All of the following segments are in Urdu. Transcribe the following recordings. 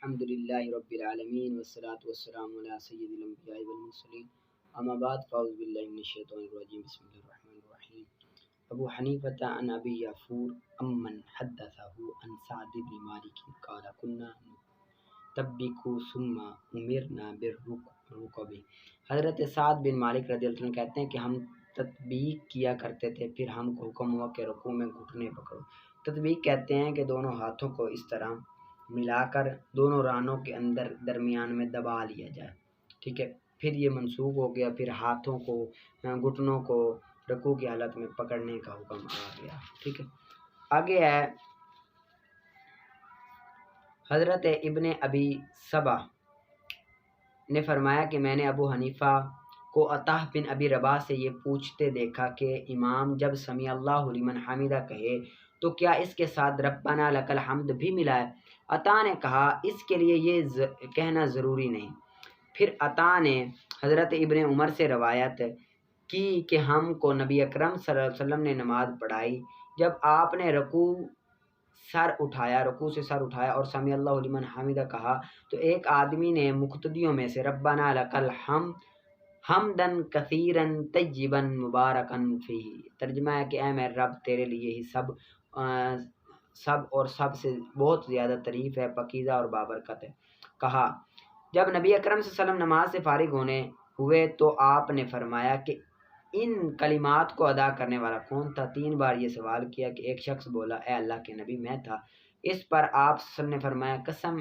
الحمدللہ رب العالمین والصلاة والسلام علی سید الانبیاء والمرسلین اما بعد فاعوذ باللہ من الشیطان الرجیم بسم اللہ الرحمن الرحیم ابو حنیفہ عن ابی یافور امن حدثہ عن سعد بن مالک قال کنا تبکو ثم امرنا بالرکب۔ حضرت سعد بن مالک رضی اللہ عنہ کہتے ہیں کہ ہم تطبیق کیا کرتے تھے، پھر ہم کو حکم ہوا کہ رکوع میں گھٹنے پکڑو۔ تطبیق کہتے ہیں کہ دونوں ہاتھوں کو اس طرح ملا کر دونوں رانوں کے اندر درمیان میں دبا لیا جائے، ٹھیک ہے، پھر یہ منسوخ ہو گیا، پھر ہاتھوں کو گھٹنوں کو رکوع کی حالت میں پکڑنے کا حکم آ گیا، ٹھیک ہے۔ آگے ہے حضرت ابن ابی صبا نے فرمایا کہ میں نے ابو حنیفہ کو عطا بن ابی رباح سے یہ پوچھتے دیکھا کہ امام جب سمیع اللہ لمن حمیدہ کہے تو کیا اس کے ساتھ ربنا لک الحمد بھی ملائے؟ عطا نے کہا اس کے لیے یہ کہنا ضروری نہیں۔ پھر عطا نے حضرت ابن عمر سے روایت کی کہ ہم کو نبی اکرم صلی اللہ علیہ وسلم نے نماز پڑھائی، جب آپ نے رکوع سے سر اٹھایا اور سمیع اللہ لمن حمیدہ کہا تو ایک آدمی نے مقتدیوں میں سے ربنا لک الحمد حمدن کثیرا طیبا مبارکا فیہ، ترجمہ ہے کہ اے میرے رب تیرے لیے ہی سب اور سب سے بہت زیادہ تعریف ہے، پاکیزہ اور بابرکت ہے، کہا۔ جب نبی اکرم صلی اللہ علیہ وسلم نماز سے فارغ ہونے ہوئے تو آپ نے فرمایا کہ ان کلمات کو ادا کرنے والا کون تھا؟ 3 بار یہ سوال کیا کہ ایک شخص بولا اے اللہ کے نبی میں تھا۔ اس پر آپ صلی اللہ علیہ وسلم نے فرمایا قسم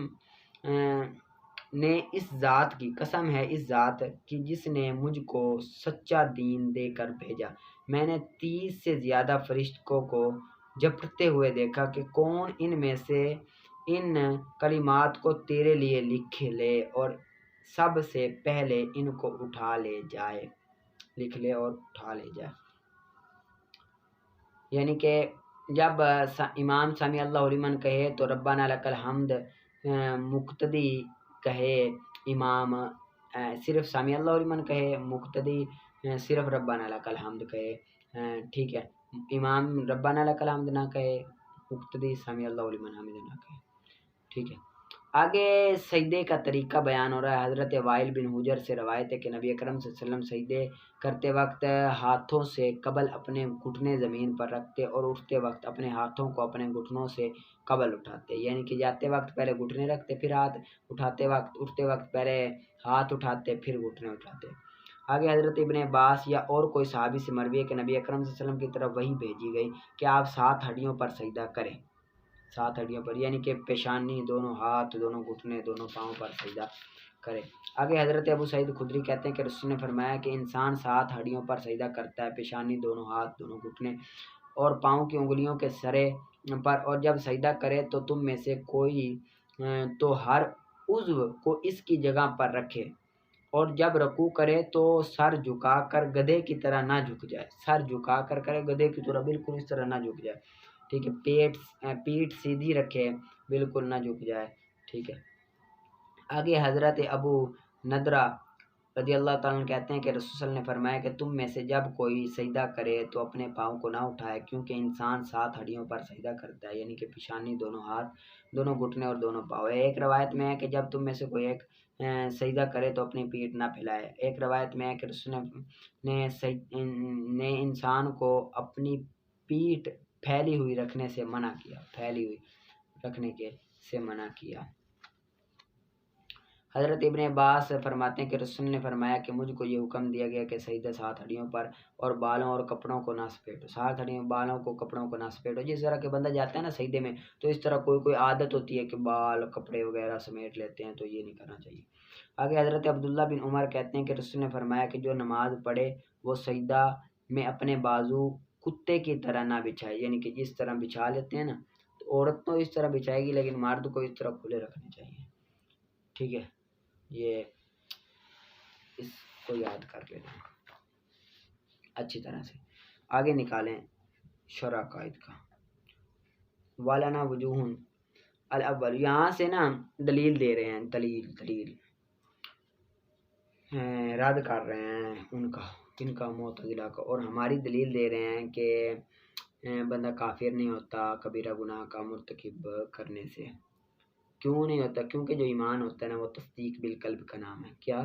ہے اس ذات کی جس نے مجھ کو سچا دین دے کر بھیجا، میں نے 30 سے زیادہ فرشتوں کو جھپٹتے ہوئے دیکھا کہ کون ان میں سے ان کلمات کو تیرے لیے لکھ لے اور سب سے پہلے ان کو لکھ لے اور اٹھا لے جائے۔ یعنی کہ جب امام سمیع اللہ لمن کہے تو ربنا لک الحمد، مقتدی کہے امام صرف سمیع اللہ لمن کہے، مقتدی صرف ربنا لک الحمد کہے، ٹھیک ہے، امام ربنا لک الحمد نہ کہے، مقتدی سمیع اللہ لمن حمدہ نہ کہے، ٹھیک ہے۔ آگے سجدے کا طریقہ بیان ہو رہا ہے۔ حضرت وائل بن حجر سے روایت ہے کہ نبی اکرم صلی اللہ علیہ وسلم سجدے کرتے وقت ہاتھوں سے قبل اپنے گھٹنے زمین پر رکھتے اور اٹھتے وقت اپنے ہاتھوں کو اپنے گھٹنوں سے قبل اٹھاتے، یعنی کہ جاتے وقت پہلے گھٹنے رکھتے، پھر ہاتھ اٹھتے وقت پہلے ہاتھ اٹھاتے، پھر گھٹنے اٹھاتے۔ آگے حضرت ابن عباس یا اور کوئی صحابی سے مروی ہے کہ نبی اکرم صلی اللہ علیہ وسلم کی طرف وحی بھیجی گئی کہ آپ 7 ہڈیوں پر سجدہ کریں، 7 ہڈیوں پر، یعنی کہ پیشانی، دونوں ہاتھ، دونوں گھٹنے، دونوں پاؤں پر سجدہ کرے۔ آگے حضرت ابو سعید خدری کہتے ہیں کہ رسول نے فرمایا کہ انسان 7 ہڈیوں پر سجدہ کرتا ہے، پیشانی، دونوں ہاتھ، دونوں گھٹنے اور پاؤں کی انگلیوں کے سرے پر، اور جب سجدہ کرے تو تم میں سے کوئی تو ہر عضو کو اس کی جگہ پر رکھے، اور جب رکوع کرے تو سر جھکا کر گدھے کی طرح نہ جھک جائے، سر جھکا کر کرے گدھے کی طرح، بالکل اس طرح نہ جھک جائے، ٹھیک ہے، پیٹھ سیدھی رکھے، بالکل نہ جھک جائے، ٹھیک ہے۔ آگے حضرت ابو ندرہ رضی اللہ تعالیٰ عنہ کہتے ہیں کہ رسول صلی اللہ علیہ وسلم نے فرمایا کہ تم میں سے جب کوئی سجدہ کرے تو اپنے پاؤں کو نہ اٹھائے، کیونکہ انسان 7 ہڈیوں پر سجدہ کرتا ہے، یعنی کہ پیشانی، دونوں ہاتھ، دونوں گھٹنے اور دونوں پاؤں۔ ایک روایت میں ہے کہ جب تم میں سے کوئی ایک سجدہ کرے تو اپنی پیٹھ نہ پھیلائے۔ ایک روایت میں ہے کہ رسول نے انسان کو اپنی پیٹھ پھیلی ہوئی رکھنے سے منع کیا، حضرت ابن عباس فرماتے ہیں کہ رسول نے فرمایا کہ مجھ کو یہ حکم دیا گیا کہ سجدہ 7 ہڈیوں پر اور بالوں اور کپڑوں کو نہ سپیٹو، 7 ہڈیوں، بالوں کو، کپڑوں کو نہ سپیٹو۔ جس طرح کہ بندہ جاتا ہے نا سجدے میں تو اس طرح کوئی عادت ہوتی ہے کہ بال، کپڑے وغیرہ سمیٹ لیتے ہیں، تو یہ نہیں کرنا چاہیے۔ آگے حضرت عبداللہ بن عمر کہتے ہیں کہ رسول نے فرمایا کہ جو نماز پڑھے وہ سجدہ میں اپنے بازو کتے کی طرح نہ بچھائے، یعنی کہ جس طرح بچھا لیتے ہیں نا، تو عورت تو اس طرح بچھائے گی لیکن مرد کو اس طرح کھلے رکھنے چاہیے، ٹھیک ہے، یہ اس کو یاد کر لینا اچھی طرح سے۔ آگے نکالیں شرح قائد کا والانا وجوہ الاول، یہاں سے نا دلیل دے رہے ہیں، دلیل رد کر رہے ہیں ان کا معتزلہ کا، اور ہماری دلیل دے رہے ہیں کہ بندہ کافر نہیں ہوتا کبیرہ گناہ کا مرتکب کرنے سے، کیوں نہیں ہوتا؟ کیونکہ جو ایمان ہوتا ہے نا وہ تصدیق بالقلب کا نام ہے. کیا؟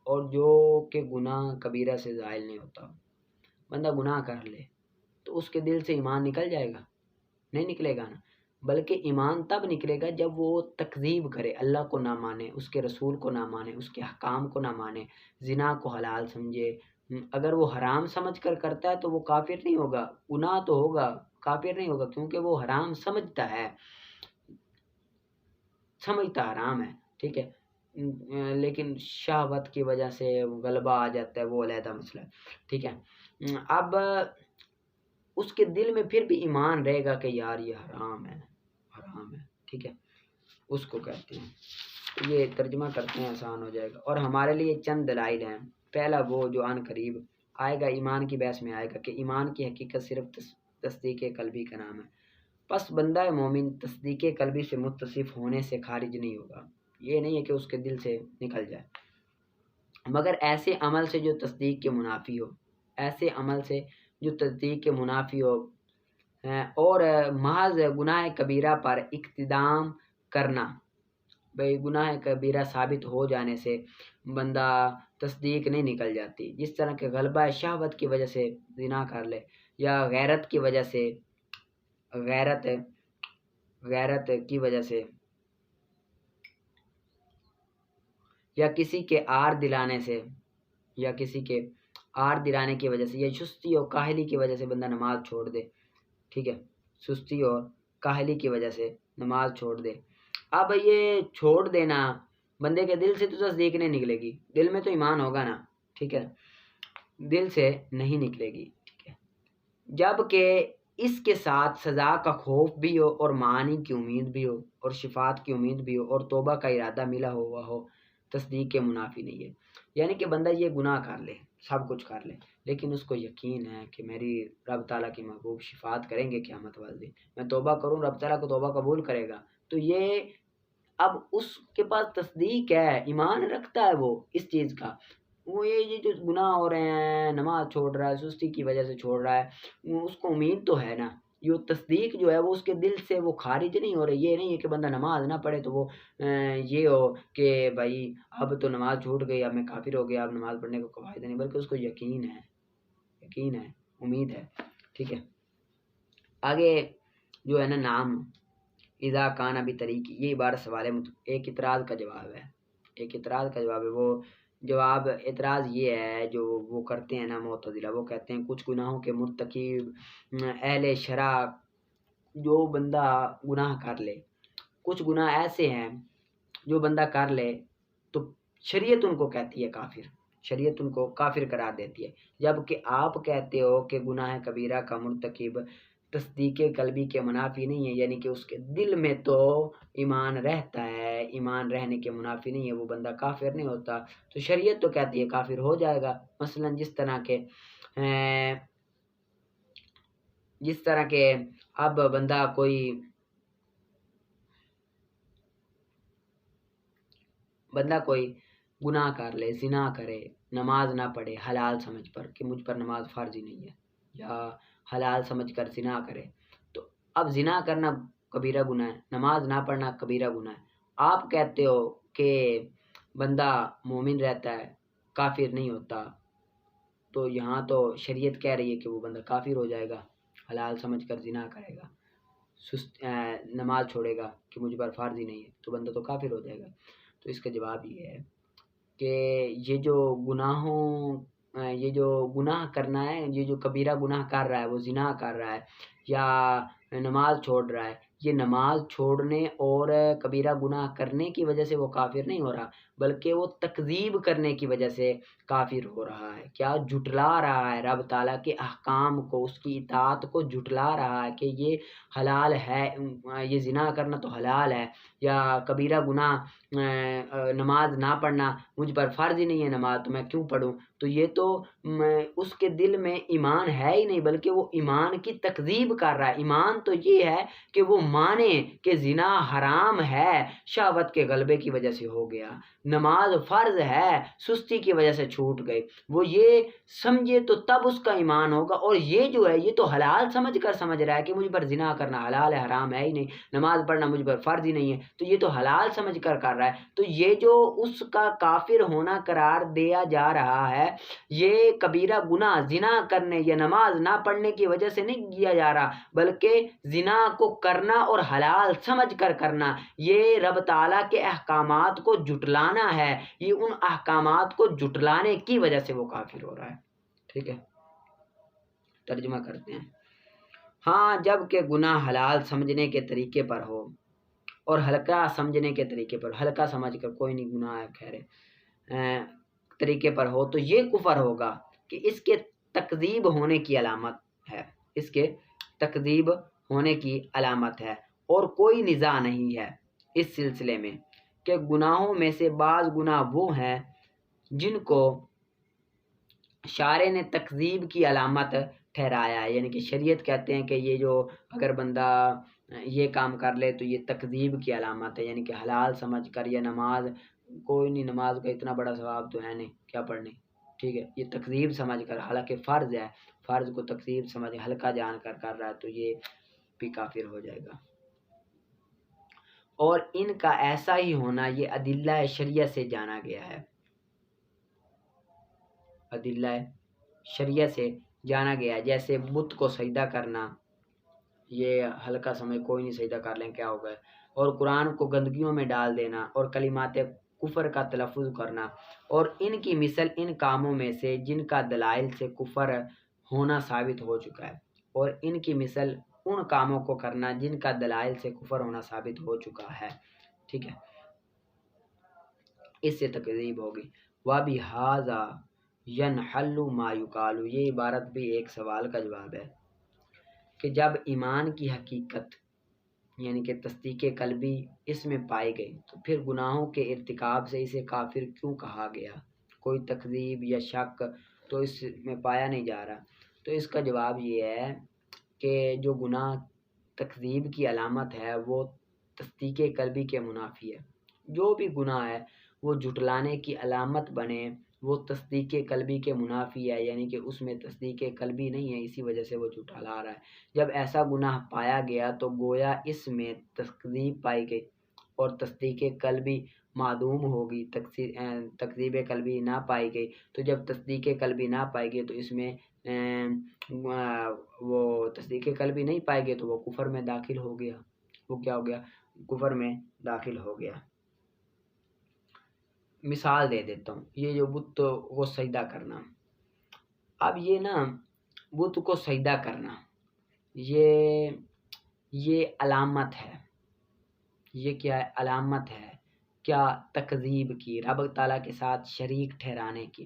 اور جو کہ گناہ کبیرہ سے زائل نہیں ہوتا. بندہ گناہ کر لے تو اس کے دل سے ایمان نکل جائے گا؟ نہیں نکلے گا نا. بلکہ ایمان تب نکلے گا جب وہ تکذیب کرے، اللہ کو نہ مانے، اس کے رسول کو نہ مانے، اس کے احکام کو نہ مانے، زنا کو حلال سمجھے. اگر وہ حرام سمجھ کر کرتا ہے تو وہ کافر نہیں ہوگا. گناہ تو ہوگا، کافر نہیں ہوگا، کیونکہ وہ حرام سمجھتا ہے، سمجھتا حرام ہے. ٹھیک ہے، لیکن شہوت کی وجہ سے غلبہ آ جاتا ہے، وہ علیحدہ مسئلہ ہے. ٹھیک ہے. اب اس کے دل میں پھر بھی ایمان رہے گا کہ یار یہ حرام ہے، حرام ہے. ٹھیک ہے، اس کو کہتے ہیں. یہ ترجمہ کرتے ہیں، آسان ہو جائے گا. اور ہمارے لیے چند دلائل ہیں. پہلا وہ جو عن قریب آئے گا ایمان کی بحث میں آئے گا کہ ایمان کی حقیقت صرف تصدیق قلبی کا نام ہے. پس بندہ مومن تصدیق قلبی سے متصف ہونے سے خارج نہیں ہوگا. یہ نہیں ہے کہ اس کے دل سے نکل جائے، مگر ایسے عمل سے جو تصدیق کے منافی ہو، ایسے عمل سے جو تصدیق کے منافی ہو. اور محض گناہ کبیرہ پر اقتدام کرنا، بھئی گناہ کبیرہ ثابت ہو جانے سے بندہ تصدیق نہیں نکل جاتی. جس طرح کہ غلبہ شہوت کی وجہ سے زنا کر لے، یا غیرت کی وجہ سے، غیرت کی وجہ سے، یا کسی کے آر دلانے سے، یا کسی کے آر دلانے کی وجہ سے، یا سستی اور کاہلی کی وجہ سے بندہ نماز چھوڑ دے. ٹھیک ہے، سستی اور کاہلی کی وجہ سے نماز چھوڑ دے. اب یہ چھوڑ دینا بندے کے دل سے تو تصدیق نہیں نکلے گی، دل میں تو ایمان ہوگا نا. ٹھیک ہے، دل سے نہیں نکلے گی. ٹھیک ہے، جب کہ اس کے ساتھ سزا کا خوف بھی ہو، اور معانی کی امید بھی ہو، اور شفاعت کی امید بھی ہو، اور توبہ کا ارادہ ملا ہوا ہو، تصدیق کے منافی نہیں ہے. یعنی کہ بندہ یہ گناہ کر لے، سب کچھ کر لے، لیکن اس کو یقین ہے کہ میری رب تعالیٰ کی محبوب شفاعت کریں گے قیامت والے دن، میں توبہ کروں رب تعالیٰ کو توبہ قبول کرے گا. تو یہ اب اس کے پاس تصدیق ہے، ایمان رکھتا ہے وہ اس چیز کا. وہ یہ جو گناہ ہو رہے ہیں، نماز چھوڑ رہا ہے، سستی کی وجہ سے چھوڑ رہا ہے، اس کو امید تو ہے نا. یہ تصدیق جو ہے وہ اس کے دل سے وہ خارج نہیں ہو رہی. یہ نہیں ہے کہ بندہ نماز نہ پڑھے تو وہ یہ ہو کہ بھائی اب تو نماز چھوٹ گئی، اب میں کافر ہو گیا، اب نماز پڑھنے کو فائدہ نہیں، بلکہ اس کو یقین ہے، یقین ہے، امید ہے. ٹھیک ہے، آگے جو ہے نا نام اذا کان ابھی طریقی، یہ عبارت سوال ہے، ایک اعتراض کا جواب ہے. ایک اعتراض کا جواب ہے. وہ جواب اعتراض یہ ہے جو وہ کرتے ہیں نا معتزلہ، وہ کہتے ہیں کچھ گناہوں کے مرتکب اہل شرع، جو بندہ گناہ کر لے، کچھ گناہ ایسے ہیں جو بندہ کر لے تو شریعت ان کو کہتی ہے کافر، شریعت ان کو کافر قرار دیتی ہے. جبکہ آپ کہتے ہو کہ گناہ کبیرہ کا مرتکب تصدیق قلبی کے منافی نہیں ہے، یعنی کہ اس کے دل میں تو ایمان رہتا ہے، ایمان رہنے کے منافی نہیں ہے، وہ بندہ کافر نہیں ہوتا. تو شریعت تو کہتی ہے کافر ہو جائے گا. مثلا جس طرح کہ اب بندہ کوئی گناہ کر لے، زنا کرے، نماز نہ پڑھے حلال سمجھ پر کہ مجھ پر نماز فرض ہی نہیں ہے، یا حلال سمجھ کر زنا کرے، تو اب زنا کرنا کبیرہ گناہ ہے، نماز نہ پڑھنا کبیرہ گناہ ہے. آپ کہتے ہو کہ بندہ مومن رہتا ہے، کافر نہیں ہوتا. تو یہاں تو شریعت کہہ رہی ہے کہ وہ بندہ کافر ہو جائے گا، حلال سمجھ کر زنا کرے گا، نماز چھوڑے گا کہ مجھ پر فرض ہی نہیں ہے، تو بندہ تو کافر ہو جائے گا. تو اس کا جواب یہ ہے کہ یہ جو گناہ کرنا ہے، یہ جو کبیرہ گناہ کر رہا ہے، وہ زنا کر رہا ہے یا نماز چھوڑ رہا ہے، یہ نماز چھوڑنے اور کبیرہ گناہ کرنے کی وجہ سے وہ کافر نہیں ہو رہا، بلکہ وہ تکذیب کرنے کی وجہ سے کافر ہو رہا ہے. کیا جھٹلا رہا ہے رب تعالیٰ کے احکام کو، اس کی اطاعت کو جھٹلا رہا ہے کہ یہ حلال ہے، یہ زنا کرنا تو حلال ہے، یا کبیرہ گناہ نماز نہ پڑھنا مجھ پر فرض ہی نہیں ہے نماز، تو میں کیوں پڑھوں. تو یہ تو اس کے دل میں ایمان ہے ہی نہیں، بلکہ وہ ایمان کی تکذیب کر رہا ہے. ایمان تو یہ ہے کہ وہ مانے کہ زنا حرام ہے شہوت کے غلبے کی وجہ سے ہو گیا، نماز فرض ہے سستی کی وجہ سے چھوٹ گئی، وہ یہ سمجھے تو تب اس کا ایمان ہوگا۔ اور یہ جو ہے یہ تو حلال سمجھ کر سمجھ رہا ہے کہ مجھ پر زنا کرنا حلال ہے، حرام ہے ہی نہیں، نماز پڑھنا مجھ پر فرض ہی نہیں ہے، تو یہ تو حلال سمجھ کر کر رہا ہے، تو یہ جو اس کا کافر ہونا قرار دیا جا رہا ہے، یہ کبیرہ گناہ زنا کرنے یا نماز نہ پڑھنے کی وجہ سے نہیں کیا جا رہا، بلکہ زنا کو کرنا اور حلال سمجھ کر کرنا، یہ رب تعالیٰ کے احکامات کو جھٹلانا ہے، یہ ان احکامات کو جھٹلانے کی وجہ سے وہ کافر ہو رہا ہے۔ ٹھیک ہے، ترجمہ کرتے ہیں۔ ہاں، جب کہ گناہ حلال سمجھنے کے طریقے پر ہو اور ہلکا سمجھنے کے طریقے پر، ہلکا سمجھ کر کوئی نہیں گناہ ہے خیر طریقے پر ہو تو یہ کفر ہوگا کہ اس کے تکذیب ہونے کی علامت ہے، اس کے تکذیب ہونے کی علامت ہے، اور کوئی نزاع نہیں ہے اس سلسلے میں کہ گناہوں میں سے بعض گناہ وہ ہیں جن کو شارع نے تکذیب کی علامت ٹھہرایا ہے، یعنی کہ شریعت کہتے ہیں کہ یہ جو اگر بندہ یہ کام کر لے تو یہ تکذیب کی علامت ہے، یعنی کہ حلال سمجھ کر، یا نماز کوئی نہیں، نماز کا اتنا بڑا ثواب تو ہے نہیں، کیا پڑھنی، ٹھیک ہے، یہ تکذیب سمجھ کر، حالانکہ فرض ہے، فرض کو تکذیب سمجھ ہلکا جان کر کر رہا ہے تو یہ بھی کافر ہو جائے گا۔ اور ان کا ایسا ہی ہونا یہ ادلہ شریعہ سے جانا گیا ہے، ادلہ شریعہ سے جانا گیا ہے، جیسے بت کو سجدہ کرنا، یہ ہلکا سمجھ کوئی نہیں سجدہ کر لیں کیا ہوگا، اور قرآن کو گندگیوں میں ڈال دینا، اور کلمات کفر کا تلفظ کرنا، اور ان کی مثل ان کاموں میں سے جن کا دلائل سے کفر ہونا ثابت ہو چکا ہے، اور ان کی مثل ان کاموں کو کرنا جن کا دلائل سے کفر ہونا ثابت ہو چکا ہے، ٹھیک ہے، اس سے تکذیب ہوگی۔ وَبِهَذَا يَنْحَلُّ مَا يُقَالُ، یہ عبارت بھی ایک سوال کا جواب ہے کہ جب ایمان کی حقیقت یعنی کہ تصدیق قلبی اس میں پائی گئی تو پھر گناہوں کے ارتکاب سے اسے کافر کیوں کہا گیا؟ کوئی تکذیب یا شک تو اس میں پایا نہیں جا رہا، تو اس کا جواب یہ ہے کہ جو گناہ تکذیب کی علامت ہے وہ تصدیق قلبی کے منافی ہے، جو بھی گناہ ہے وہ جھٹلانے کی علامت بنے وہ تصدیق قلبی کے منافی ہے، یعنی کہ اس میں تصدیق قلبی نہیں ہے، اسی وجہ سے وہ جھٹلا رہا ہے۔ جب ایسا گناہ پایا گیا تو گویا اس میں تکذیب پائی گئی اور تصدیق قلبی معدوم ہوگی، تکذیب قلبی نہ پائی گئی، تو جب تصدیق قلبی نہ پائی گئی تو اس میں وہ تصدیق قلبی نہیں پائی گئی تو وہ کفر میں داخل ہو گیا، وہ کیا ہو گیا؟ کفر میں داخل ہو گیا۔ مثال دے دیتا ہوں، یہ جو بت کو سجدہ کرنا، اب یہ نا بت کو سجدہ کرنا یہ علامت ہے، یہ کیا ہے؟ علامت ہے کیا؟ تکذیب کی، رب تعالیٰ کے ساتھ شریک ٹھہرانے کی۔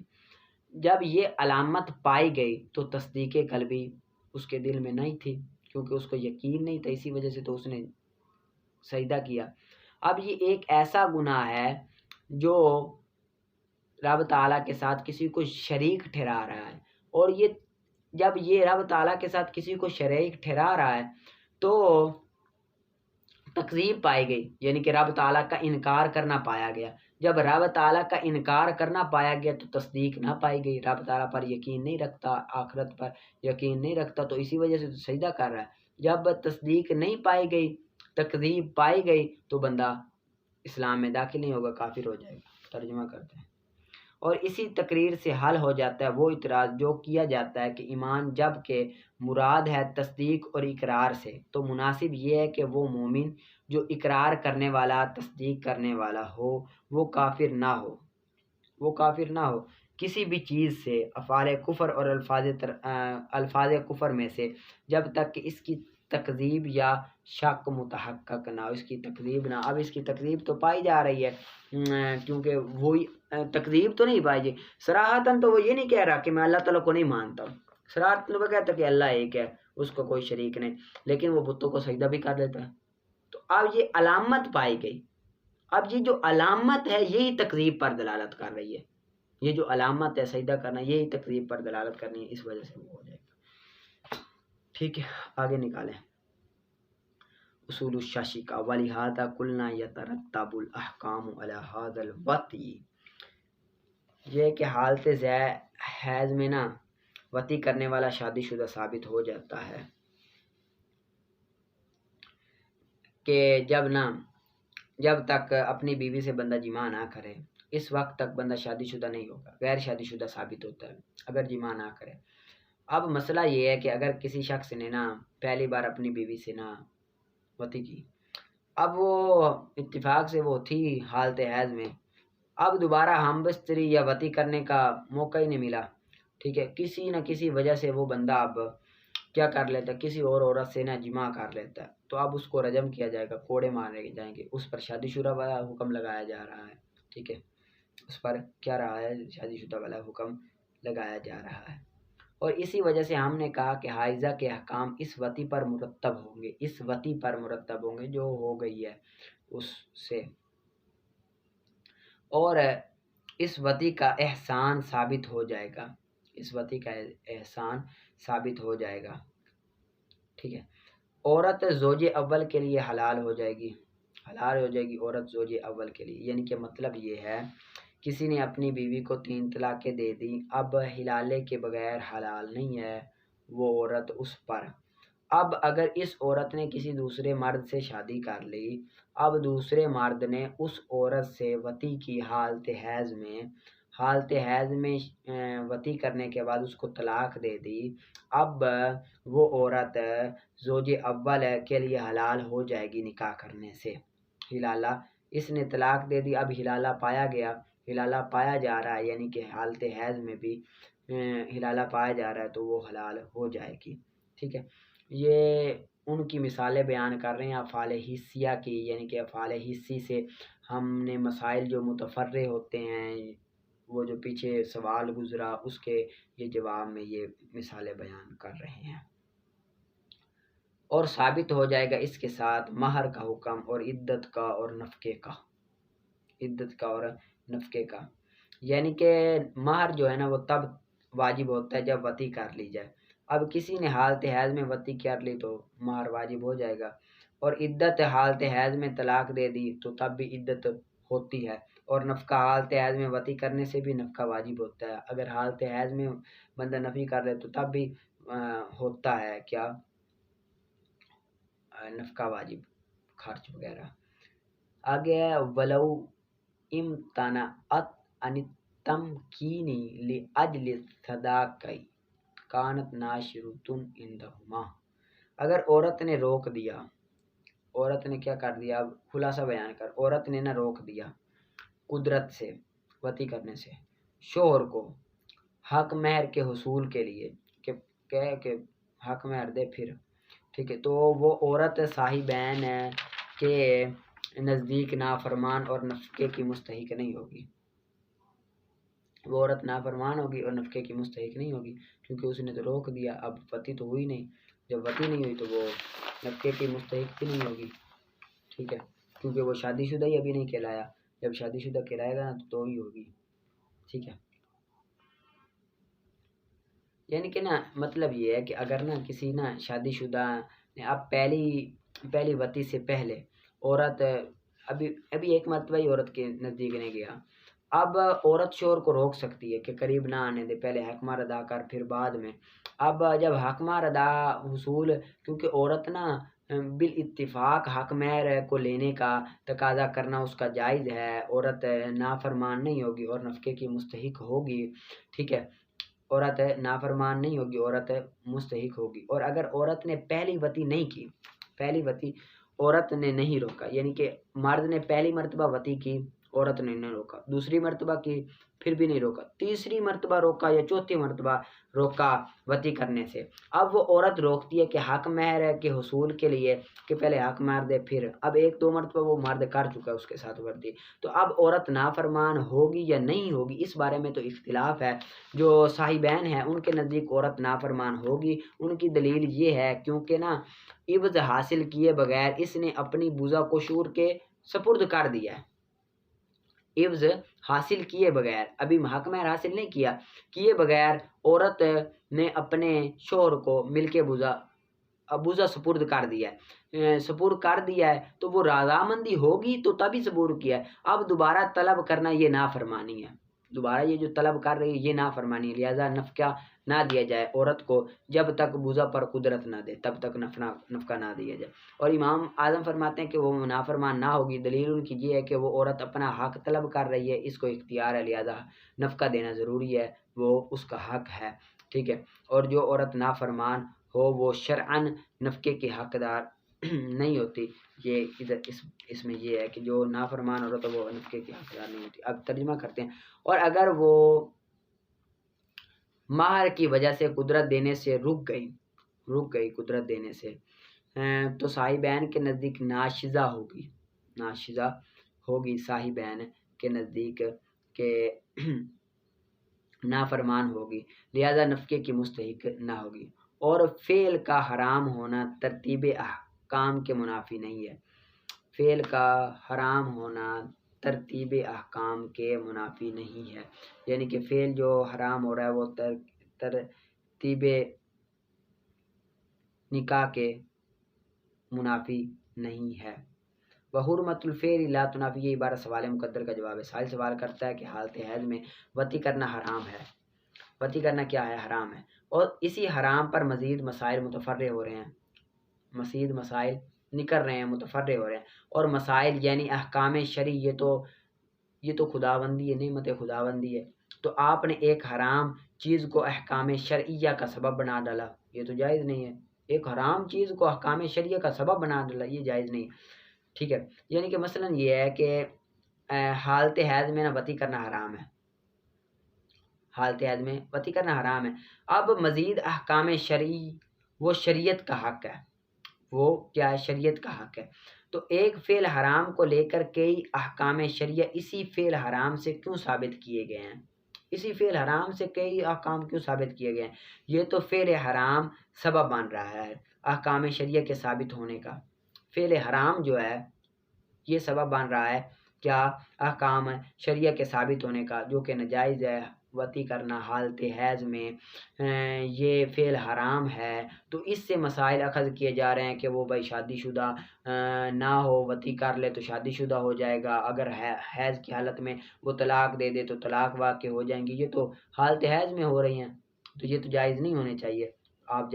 جب یہ علامت پائی گئی تو تصدیق قلبی اس کے دل میں نہیں تھی، کیونکہ اس کو یقین نہیں تھا، اسی وجہ سے تو اس نے سجدہ کیا۔ اب یہ ایک ایسا گناہ ہے جو رب تعالیٰ کے ساتھ کسی کو شریک ٹھہرا رہا ہے، اور یہ جب یہ رب تعالیٰ کے ساتھ کسی کو شریک ٹھہرا رہا ہے تو تکذیب پائی گئی، یعنی کہ رب تعالیٰ کا انکار کرنا پایا گیا۔ جب رب تعالیٰ کا انکار کرنا پایا گیا تو تصدیق نہ پائی گئی، رب تعالیٰ پر یقین نہیں رکھتا، آخرت پر یقین نہیں رکھتا، تو اسی وجہ سے تو سجدہ کر رہا ہے۔ جب تصدیق نہیں پائی گئی، تکذیب پائی گئی، تو بندہ اسلام میں داخل نہیں ہوگا، کافر ہو جائے گا۔ ترجمہ کرتے ہیں۔ اور اسی تقریر سے حل ہو جاتا ہے وہ اعتراض جو کیا جاتا ہے کہ ایمان جب کہ مراد ہے تصدیق اور اقرار سے، تو مناسب یہ ہے کہ وہ مومن جو اقرار کرنے والا، تصدیق کرنے والا ہو، وہ کافر نہ ہو کسی بھی چیز سے، افعال کفر اور الفاظ کفر میں سے، جب تک کہ اس کی تکذیب یا شک متحقق نہ ہو، اس کی تکذیب نہ۔ اب اس کی تکذیب تو پائی جا رہی ہے، کیونکہ وہی تکذیب تو نہیں پائی جی، صراحتاً تو وہ یہ نہیں کہہ رہا کہ میں اللہ تعالیٰ کو نہیں مانتا ہوں، صراحتاً وہ کہتا کہ اللہ ایک ہے، اس کو کوئی شریک نہیں، لیکن وہ بتوں کو سجدہ بھی کر لیتا ہے۔ تو اب یہ علامت پائی گئی، اب یہ جو علامت ہے یہی تکذیب پر دلالت کر رہی ہے، یہ جو علامت ہے سجدہ کرنا یہی تکذیب پر دلالت کرنی ہے، اس وجہ سے وہ ہو جائے گا۔ ٹھیک ہے، آگے نکالیں۔ اصول الشاشی کا ولہذا قلنا یترتب الاحکام علی ھذا الوطی، یہ کہ حالت حیض میں نا وطی کرنے والا شادی شدہ ثابت ہو جاتا ہے کہ جب تک اپنی بیوی سے بندہ جماع نہ کرے اس وقت تک بندہ شادی شدہ نہیں ہوگا، غیر شادی شدہ ثابت ہوتا ہے اگر جماع نہ کرے۔ اب مسئلہ یہ ہے کہ اگر کسی شخص نے نا پہلی بار اپنی بیوی سے نا وطی کی، اب وہ اتفاق سے وہ تھی حالت حیض میں، اب دوبارہ ہم بستری یا وطی کرنے کا موقع ہی نہیں ملا، ٹھیک ہے، کسی نہ کسی وجہ سے وہ بندہ اب کیا کر لیتا ہے، کسی اور عورت سے نا جماع کر لیتا ہے، تو اب اس کو رجم کیا جائے گا، کوڑے مارے جائیں گے، اس پر شادی شدہ والا حکم لگایا جا رہا ہے، ٹھیک ہے، اس پر کیا رہا ہے، شادی شدہ والا حکم لگایا جا رہا ہے۔ اور اسی وجہ سے ہم نے کہا کہ حائضہ کے احکام اس وطی پر مرتب ہوں گے، اس وطی پر مرتب ہوں گے جو ہو گئی ہے اس سے، اور اس وطی کا احسان ثابت ہو جائے گا، اس وطی کا احسان ثابت ہو جائے گا، ٹھیک ہے۔ عورت زوج اول کے لیے حلال ہو جائے گی، حلال ہو جائے گی عورت زوج اول کے لیے، یعنی کہ مطلب یہ ہے کسی نے اپنی بیوی کو 3 طلاقیں دے دی، اب حلالے کے بغیر حلال نہیں ہے وہ عورت اس پر۔ اب اگر اس عورت نے کسی دوسرے مرد سے شادی کر لی، اب دوسرے مرد نے اس عورت سے وطی کی حالت حیض میں وطی کرنے کے بعد اس کو طلاق دے دی، اب وہ عورت زوج اول کے لیے حلال ہو جائے گی نکاح کرنے سے۔ حلالہ اس نے طلاق دے دی، اب حلالہ پایا گیا، حلالہ پایا جا رہا ہے، یعنی کہ حالت حیض میں بھی حلالہ پایا جا رہا ہے تو وہ حلال ہو جائے گی، ٹھیک ہے۔ یہ ان کی مثالیں بیان کر رہے ہیں افعال حسیہ کی، یعنی کہ افعال حسی سے ہم نے مسائل جو متفرع ہوتے ہیں، وہ جو پیچھے سوال گزرا اس کے یہ جواب میں یہ مثالیں بیان کر رہے ہیں۔ اور ثابت ہو جائے گا اس کے ساتھ مہر کا حکم اور عدت کا اور نفقے کا، یعنی کہ مہر جو ہے نا وہ تب واجب ہوتا ہے جب وطی کر لی جائے، اب کسی نے حالت حیض میں وطی کر لی تو مہر واجب ہو جائے گا، اور عدت حالت حیض میں طلاق دے دی تو تب بھی عدت ہوتی ہے، اور نفقہ حالت حیض میں وطی کرنے سے بھی نفقہ واجب ہوتا ہے، اگر حالت حیض میں بندہ نفی کر لے تو تب بھی ہوتا ہے کیا نفقہ واجب، خرچ وغیرہ۔ آگے ہے ولو امتنعت عن التمکین لاجل الصداقی کانت ناشرۃ عندہما، اگر عورت نے روک دیا، عورت نے کیا کر دیا، اب خلاصہ بیان کر، عورت نے نہ روک دیا قدرت سے وطی کرنے سے شوہر کو حق مہر کے حصول کے لیے کہ حق مہر دے پھر، ٹھیک ہے، تو وہ عورت صاحبین کے نزدیک نافرمان اور نفقے کی مستحق نہیں ہوگی، وہ عورت نافرمان ہوگی اور نفقے کی مستحق نہیں ہوگی، کیونکہ اس نے تو روک دیا، اب وطی تو ہوئی نہیں، جب وطی نہیں ہوئی تو وہ نفقے کی مستحق بھی نہیں ہوگی، ٹھیک ہے، کیونکہ وہ شادی شدہ ہی ابھی نہیں کہلایا، جب شادی شدہ کہلائے گا نا تو ہی ہوگی، ٹھیک ہے۔ یعنی کہ نا مطلب یہ ہے کہ اگر نا کسی نا شادی شدہ نے اب پہلی وطی سے پہلے عورت ابھی ایک مرتبہ ہی عورت کے نزدیک نہیں گیا، اب عورت شوہر کو روک سکتی ہے کہ قریب نہ آنے دے، پہلے حق مہر ادا کر پھر بعد میں، اب جب حق مہر ادا حصول، کیونکہ عورت نا بالاتفاق حق مہر کو لینے کا تقاضا کرنا اس کا جائز ہے، عورت نافرمان نہیں ہوگی اور نفقے کی مستحق ہوگی، ٹھیک ہے، عورت نافرمان نہیں ہوگی، عورت مستحق ہوگی، اور اگر عورت نے پہلی وطی نہیں کی، پہلی وطی عورت نے نہیں روکا، یعنی کہ مرد نے پہلی مرتبہ وطی کی، عورت نے نہیں روکا، دوسری مرتبہ کی پھر بھی نہیں روکا، تیسری مرتبہ روکا یا چوتھی مرتبہ روکا وطی کرنے سے، اب وہ عورت روکتی ہے کہ حق مہر کے حصول کے لیے کہ پہلے حق مہر دے پھر، اب ایک دو مرتبہ وہ مرد کر چکا ہے اس کے ساتھ وطی، تو اب عورت نافرمان ہوگی یا نہیں ہوگی اس بارے میں تو اختلاف ہے، جو صاحبین ہیں ان کے نزدیک عورت نافرمان ہوگی، ان کی دلیل یہ ہے کیونکہ نا عوض حاصل کیے بغیر اس نے اپنی بوزہ کو شور کے سپرد کر دیا ہے، عوض حاصل کیے بغیر، ابھی حق مہر حاصل نہیں کیے بغیر عورت نے اپنے شوہر کو مل کے بوزہ بوزا سپرد کر دیا ہے، سپرد کر دیا ہے تو وہ رضامندی ہوگی تو تبھی سپرد کیا ہے. اب دوبارہ طلب کرنا یہ نافرمانی ہے، دوبارہ یہ جو طلب کر رہی ہے یہ نافرمانی ہے. لہذا نفقہ نہ دیا جائے عورت کو جب تک بوزا پر قدرت نہ دے، تب تک نفقہ نہ دیا جائے. اور امام اعظم فرماتے ہیں کہ وہ نافرمان نہ ہوگی. دلیل ان کی یہ ہے کہ وہ عورت اپنا حق طلب کر رہی ہے، اس کو اختیار ہے، لہذا نفقہ دینا ضروری ہے، وہ اس کا حق ہے. ٹھیک ہے. اور جو عورت نافرمان ہو وہ شرعاً نفقے کی حقدار نہیں ہوتی. یہ ادھر اس میں یہ ہے کہ جو نافرمان عورت ہے وہ نفقے کی حقدار نہیں ہوتی. اب ترجمہ کرتے ہیں. اور اگر وہ مہر کی وجہ سے قدرت دینے سے رک گئی قدرت دینے سے تو صاحبین کے نزدیک ناشزہ ہوگی صاحبین کے نزدیک کہ نافرمان ہوگی، لہذا نفقے کی مستحق نہ ہوگی. اور فعل کا حرام ہونا ترتیب احکام کے منافی نہیں ہے. فعل کا حرام ہونا ترتیب احکام کے منافی نہیں ہے، یعنی کہ فعل جو حرام ہو رہا ہے وہ ترتیب نکاح کے منافی نہیں ہے. وحرمت الفعل لا تنافی، یہ عبارت سوال مقدر کا جواب ہے. سائل سوال کرتا ہے کہ حالت حیض میں وطی کرنا حرام ہے. وطی کرنا کیا ہے؟ حرام ہے. اور اسی حرام پر مزید مسائل متفرع ہو رہے ہیں، مزید مسائل نکل رہے ہیں، متفرع ہو رہے ہیں. اور مسائل یعنی احکام شرعی، یہ تو خداوندی ہے، نعمت خداوندی ہے. تو آپ نے ایک حرام چیز کو احکام شرعیہ کا سبب بنا ڈالا، یہ تو جائز نہیں ہے. ایک حرام چیز کو احکام شرعیہ کا سبب بنا ڈالا، یہ جائز نہیں. ٹھیک ہے. یعنی کہ مثلا یہ ہے کہ حالت حیض میں نہ وطی کرنا حرام ہے، حالت حیض میں وطی کرنا حرام ہے. اب مزید احکام شرعی وہ شریعت کا حق ہے، وہ کیا ہے؟ شریعت کا حق ہے. تو ایک فعل حرام کو لے کر کئی احکام شریعہ اسی فعل حرام سے کیوں ثابت کیے گئے ہیں؟ اسی فعل حرام سے کئی احکام کیوں ثابت کیے گئے ہیں؟ یہ تو فعل حرام سبب بن رہا ہے احکام شریعہ کے ثابت ہونے کا. فعل حرام جو ہے یہ سبب بن رہا ہے کیا؟ احکام شریعہ کے ثابت ہونے کا، جو کہ ناجائز ہے وطی کرنا حالت حیض میں، یہ فعل حرام ہے. تو اس سے مسائل اخذ کیے جا رہے ہیں کہ وہ بھائی شادی شدہ نہ ہو، وطی کر لے تو شادی شدہ ہو جائے گا، اگر حیض کی حالت میں وہ طلاق دے دے تو طلاق واقع ہو جائیں گی. یہ تو حالت حیض میں ہو رہی ہیں، تو یہ تو جائز نہیں ہونے چاہیے. آپ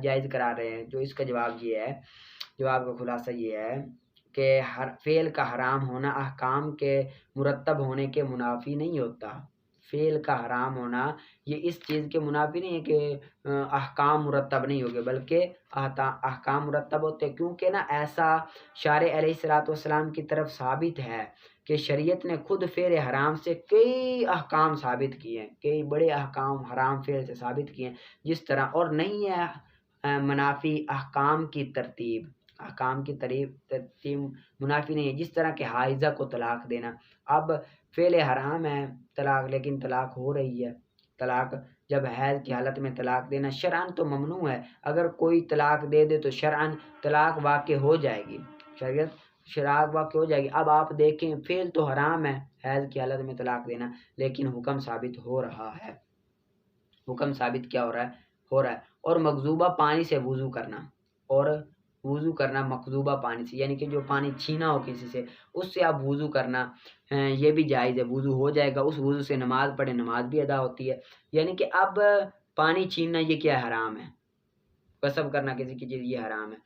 جائز قرار رہے ہیں. جو اس کا جواب یہ ہے، جواب کا خلاصہ یہ ہے کہ ہر فعل کا حرام ہونا احکام کے مرتب ہونے کے منافی نہیں ہوتا. فعل کا حرام ہونا یہ اس چیز کے منافی نہیں ہے کہ احکام مرتب نہیں ہوگے، بلکہ احکام مرتب ہوتے ہیں. کیونکہ نا ایسا شارع علیہ السلام کی طرف ثابت ہے کہ شریعت نے خود فعل حرام سے کئی احکام ثابت کیے ہیں، کئی بڑے احکام حرام فعل سے ثابت کیے ہیں. جس طرح اور نہیں ہے منافی احکام کی ترتیب منافی نہیں ہے، جس طرح کہ حائضہ کو طلاق دینا. اب فعل حرام ہے طلاق، لیکن طلاق ہو رہی ہے. طلاق جب حیض کی حالت میں طلاق دینا شرعاً تو ممنوع ہے. اگر کوئی طلاق دے دے تو شرعاً طلاق واقع ہو جائے گی، شرعاً واقع ہو جائے گی. اب آپ دیکھیں فعل تو حرام ہے حیض کی حالت میں طلاق دینا، لیکن حکم ثابت ہو رہا ہے. حکم ثابت کیا ہو رہا ہے. اور مغضوبہ پانی سے وضو کرنا، اور وضو کرنا مغضوبہ پانی سے، یعنی کہ جو پانی چھینا ہو کسی سے، اس سے آپ وضو کرنا یہ بھی جائز ہے. وضو ہو جائے گا، اس وضو سے نماز پڑھے، نماز بھی ادا ہوتی ہے. یعنی کہ اب پانی چھیننا یہ کیا حرام ہے، غصب کرنا کسی کی چیز یہ حرام ہے.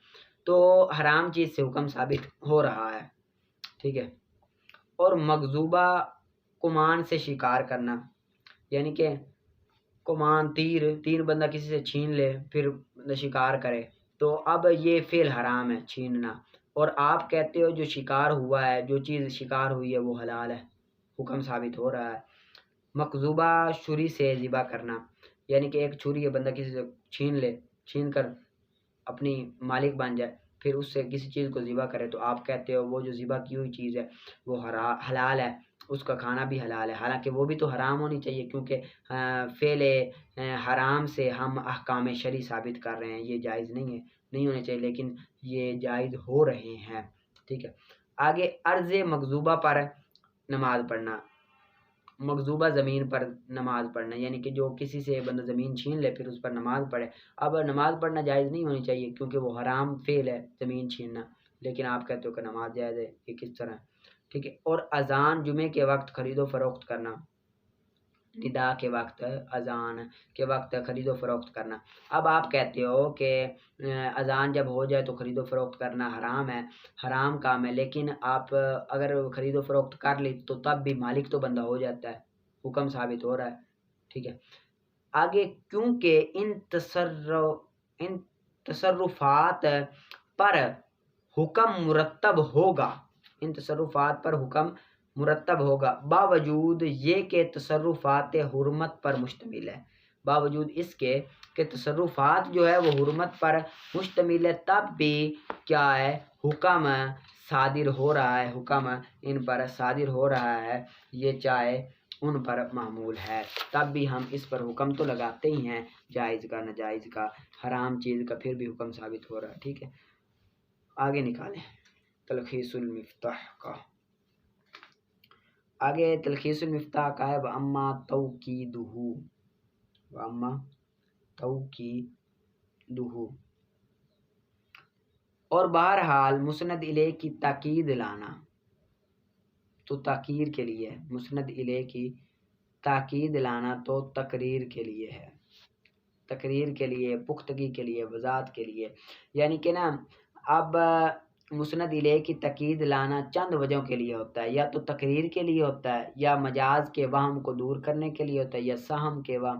تو حرام چیز سے حکم ثابت ہو رہا ہے. ٹھیک ہے. اور مغضوبہ کمان سے شکار کرنا، یعنی کہ کمان تیر بندہ کسی سے چھین لے پھر شکار کرے، تو اب یہ فعل حرام ہے چھیننا. اور آپ کہتے ہو جو شکار ہوا ہے، جو چیز شکار ہوئی ہے وہ حلال ہے، حکم ثابت ہو رہا ہے. مقذوبہ چھری سے ذبح کرنا، یعنی کہ ایک چھری ہے بندہ کسی سے چھین کر اپنی مالک بن جائے، پھر اس سے کسی چیز کو ذبح کرے، تو آپ کہتے ہو وہ جو ذبح کی ہوئی چیز ہے وہ حلال ہے، اس کا کھانا بھی حلال ہے. حالانکہ وہ بھی تو حرام ہونی چاہیے، کیونکہ فعل حرام سے ہم احکام شرعی ثابت کر رہے ہیں. یہ جائز نہیں ہونے چاہیے، لیکن یہ جائز ہو رہے ہیں. ٹھیک ہے. آگے عرض مغضوبہ پر نماز پڑھنا. مغضوبہ زمین پر نماز پڑھنا، یعنی کہ جو کسی سے بندہ زمین چھین لے پھر اس پر نماز پڑھے. اب نماز پڑھنا جائز نہیں ہونی چاہیے کیونکہ وہ حرام فعل ہے زمین چھیننا، لیکن آپ کہتے ہو کہ نماز جائز ہے، یہ کس طرح؟ ٹھیک ہے. اور اذان جمعے کے وقت خرید و فروخت کرنا، ندا کے وقت، اذان کے وقت خرید و فروخت کرنا. اب آپ کہتے ہو کہ اذان جب ہو جائے تو خرید و فروخت کرنا حرام ہے، حرام کام ہے، لیکن آپ اگر خرید و فروخت کر لی تو تب بھی مالک تو بندہ ہو جاتا ہے، حکم ثابت ہو رہا ہے. ٹھیک ہے. آگے کیونکہ ان تصرفات پر حکم مرتب ہوگا، ان تصرفات پر حکم مرتب ہوگا، باوجود یہ کہ تصرفات حرمت پر مشتمل ہے، باوجود اس کے کہ تصرفات جو ہے وہ حرمت پر مشتمل ہے، تب بھی کیا ہے حکم صادر ہو رہا ہے، حکم ان پر صادر ہو رہا ہے، یہ چاہے ان پر معمول ہے، تب بھی ہم اس پر حکم تو لگاتے ہی ہیں، جائز کا، ناجائز کا، حرام چیز کا، پھر بھی حکم ثابت ہو رہا ہے. ٹھیک ہے. آگے نکالیں تلخیص المفتاح کا. آگے تلخیص المفتاح کا ہے وَأَمَّا تَوْکِیدُہُ، اور بہرحال مسند الیہ کی تاکید لانا، تو تاکیر کے لیے، مسند الیہ کی تاکید لانا تو تقریر کے لیے ہے، تقریر کے لیے، پختگی کے لیے، وضاحت کے لیے. یعنی کہ نا اب مسند الیہ کی تاکید لانا چند وجہوں کے لیے ہوتا ہے، یا تو تقریر کے لیے ہوتا ہے، یا مجاز کے وہم کو دور کرنے کے لیے ہوتا ہے، یا سہم کے وہم،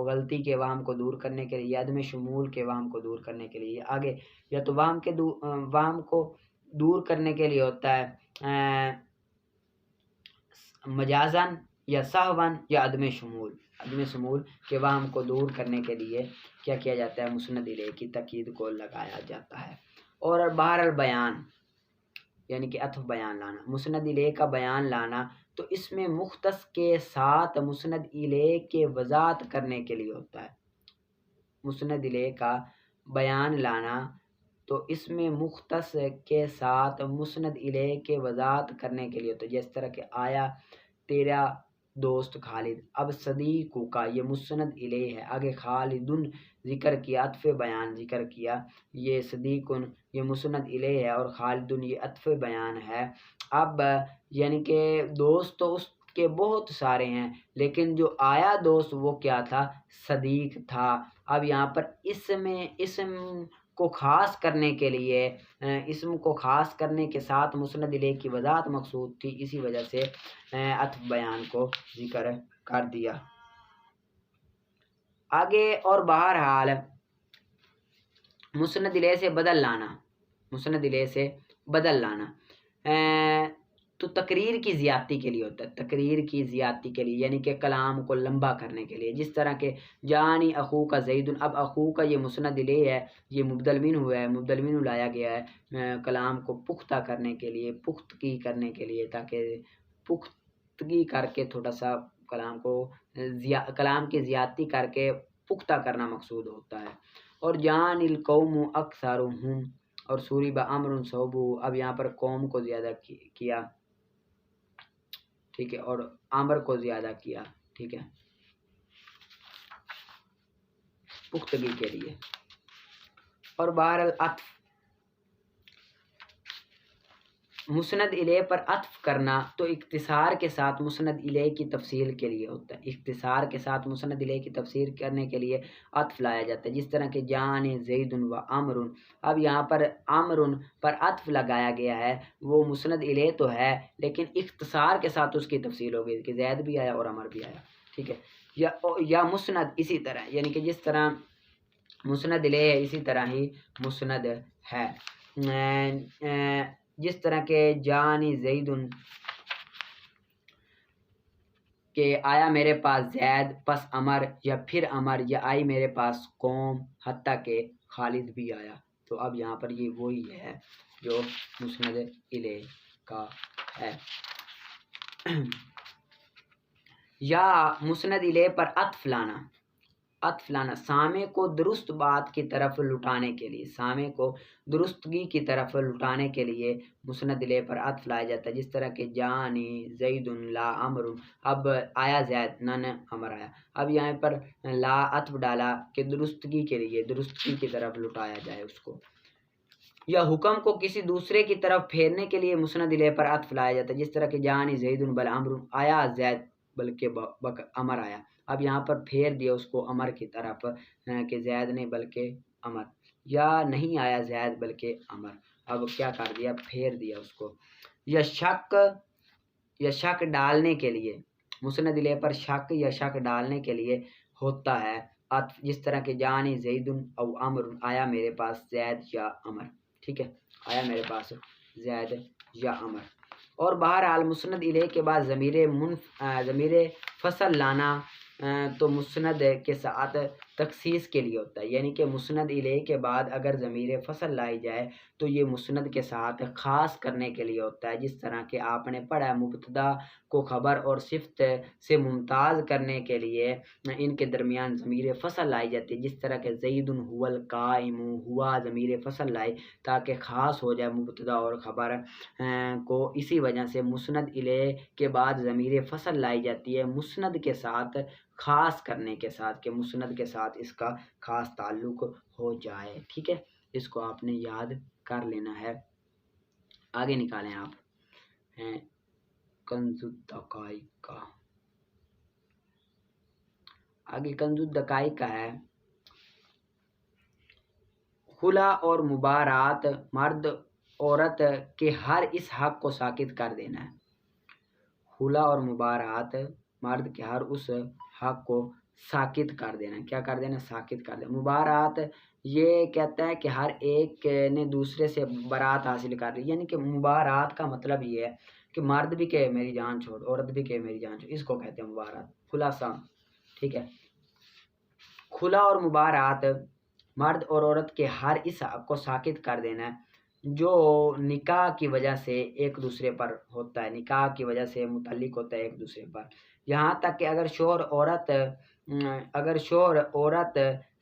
غلطی کے وہم کو دور کرنے کے لیے، یا عدم شمول کے وہم کو دور کرنے کے لیے. آگے یا تو وہم کو دور کرنے کے لیے ہوتا ہے مجازن، یا سہون، یا عدم شمول کے وہم کو دور کرنے کے لیے کیا کیا جاتا ہے، مسند الیہ کی تاکید کو لگایا جاتا ہے. اور بہر البیان یعنی کہ عطف بیان لانا، مسند الیہ کا بیان لانا تو اس میں مختص کے ساتھ مسند الیہ کے وضاحت کرنے کے لیے ہوتا ہے. مسند الیہ کا بیان لانا تو اس میں مختص کے ساتھ مسند الیہ کے وضاحت کرنے کے لیے ہوتا ہے. جس طرح کہ آیا تیرا دوست خالد، اب صدیق کا یہ مسند الیہ ہے، آگے خالدن ذکر کیا، عطف بیان ذکر کیا، یہ صدیق یہ مسند الیہ ہے، اور خالدن یہ عطف بیان ہے. اب یعنی کہ دوست تو اس کے بہت سارے ہیں، لیکن جو آیا دوست وہ کیا تھا، صدیق تھا. اب یہاں پر اسم کو خاص کرنے کے لیے، اسم کو خاص کرنے کے ساتھ مسند الیہ کی وضاحت مقصود تھی، اسی وجہ سے عطف بیان کو ذکر کر دیا. آگے اور بہرحال مسند الیہ سے بدل لانا، مسند الیہ سے بدل لانا تو تقریر کی زیادتی کے لیے ہوتا ہے، تقریر کی زیادتی کے لیے، یعنی کہ کلام کو لمبا کرنے کے لیے. جس طرح کہ جانی اخو کا زید، اب اخو کا یہ مسند الیہ ہے، یہ مبدل منہ ہوا ہے، مبدل منہ لایا گیا ہے کلام کو پختہ کرنے کے لیے، پختگی کرنے کے لیے، تاکہ پختگی کر کے تھوڑا سا کلام کی زیادتی کر کے پختہ کرنا مقصود ہوتا ہے. اور جان القوم اکثرہم، اور سوری بامر صوبو، اب یہاں پر قوم کو زیادہ کیا، ٹھیک ہے، اور امر کو زیادہ کیا، ٹھیک ہے، پختگی کے لیے. اور بہرحال عطف، مسند الیہ پر عطف کرنا تو اختصار کے ساتھ مسند الیہ کی تفصیل کے لیے ہوتا ہے، اختصار کے ساتھ مسند الیہ کی تفسیر کرنے کے لیے عطف لایا جاتا ہے. جس طرح کہ جان زید و عمر، اب یہاں پر عمر پر عطف لگایا گیا ہے، وہ مسند الیہ تو ہے لیکن اختصار کے ساتھ اس کی تفصیل ہو گئی کہ زید بھی آیا اور عمر بھی آیا. ٹھیک ہے. یا مسند اسی طرح، یعنی کہ جس طرح مسند الیہ ہے اسی طرح ہی مسند ہے. جس طرح کہ جانی زید کہ آیا میرے پاس زید پس عمر، یا پھر عمر، یا آئی میرے پاس قوم حتیٰ کہ خالد بھی آیا. تو اب یہاں پر یہ وہی ہے جو مسند الیہ کا ہے. یا مسند الیہ پر عطف لانا، عطف لانا سامع کو درست بات کی طرف لٹانے کے لیے، سامع کو درستگی کی طرف لٹانے کے لیے مسند الیہ پر عطف لایا جاتا ہے، جس طرح کہ جانی زید لا امر، اب آیا زید نہ امر آیا، اب یہاں پر لا عطف ڈالا کہ درستگی کے لیے، درستگی کی طرف لٹایا جائے اس کو۔ یا حکم کو کسی دوسرے کی طرف پھیرنے کے لیے مسند الیہ پر عطف لایا جاتا ہے، جس طرح کہ جانی زید بل امر، آیا زید بلکہ امر آیا، اب یہاں پر پھیر دیا اس کو امر کی طرف کہ زید نہیں بلکہ امر، یا نہیں آیا زید بلکہ امر، اب کیا کر دیا پھیر دیا اس کو۔ یا شک ڈالنے کے لیے مسند الیہ پر شک یا شک ڈالنے کے لیے ہوتا ہے عطف، جس طرح کہ جانی زید او امر، آیا میرے پاس زید یا امر، ٹھیک ہے، آیا میرے پاس زید یا امر۔ اور بہرحال مسند الیہ کے بعد ضمیر فصل لانا تو مسند کے ساتھ تخصیص کے لیے ہوتا ہے، یعنی کہ مسند الیہ کے بعد اگر ضمیر فصل لائی جائے تو یہ مسند کے ساتھ خاص کرنے کے لیے ہوتا ہے، جس طرح کہ آپ نے پڑھا ہے مبتدا کو خبر اور صفت سے ممتاز کرنے کے لیے ان کے درمیان ضمیر فصل لائی جاتی ہے، جس طرح کہ زید هو القائم، ہوا ضمیر فصل لائی تاکہ خاص ہو جائے مبتدا اور خبر کو، اسی وجہ سے مسند الیہ کے بعد ضمیر فصل لائی جاتی ہے مسند کے ساتھ خاص کرنے کے ساتھ، کہ مسند کے ساتھ اس کا خاص تعلق ہو جائے، ٹھیک ہے، اس کو آپ نے یاد کر لینا ہے۔ آگے نکالیں آپ کنز الدقائق کا، آگے کنز الدقائق کا ہے خلا اور مبارات مرد عورت کے ہر اس حق کو ساکت کر دینا ہے، خلا اور مبارات مرد کے ہر اس حق کو ساکت کر دینا، کیا کر دینا ساکت کر دینا۔ مبارات یہ کہتا ہے کہ ہر ایک نے دوسرے سے برات حاصل کر لی، یعنی کہ مبارات کا مطلب یہ ہے کہ مرد بھی کہے میری جان چھوڑ، عورت بھی کہے میری جان چھوڑ، اس کو کہتے ہیں مبارات، خلاصہ، ٹھیک ہے۔ خلا اور مبارات مرد اور عورت کے ہر اس حق کو ساکت کر دینا ہے جو نکاح کی وجہ سے ایک دوسرے پر ہوتا ہے، نکاح کی وجہ سے متعلق ہوتا ہے ایک دوسرے پر، یہاں تک کہ اگر شوہر عورت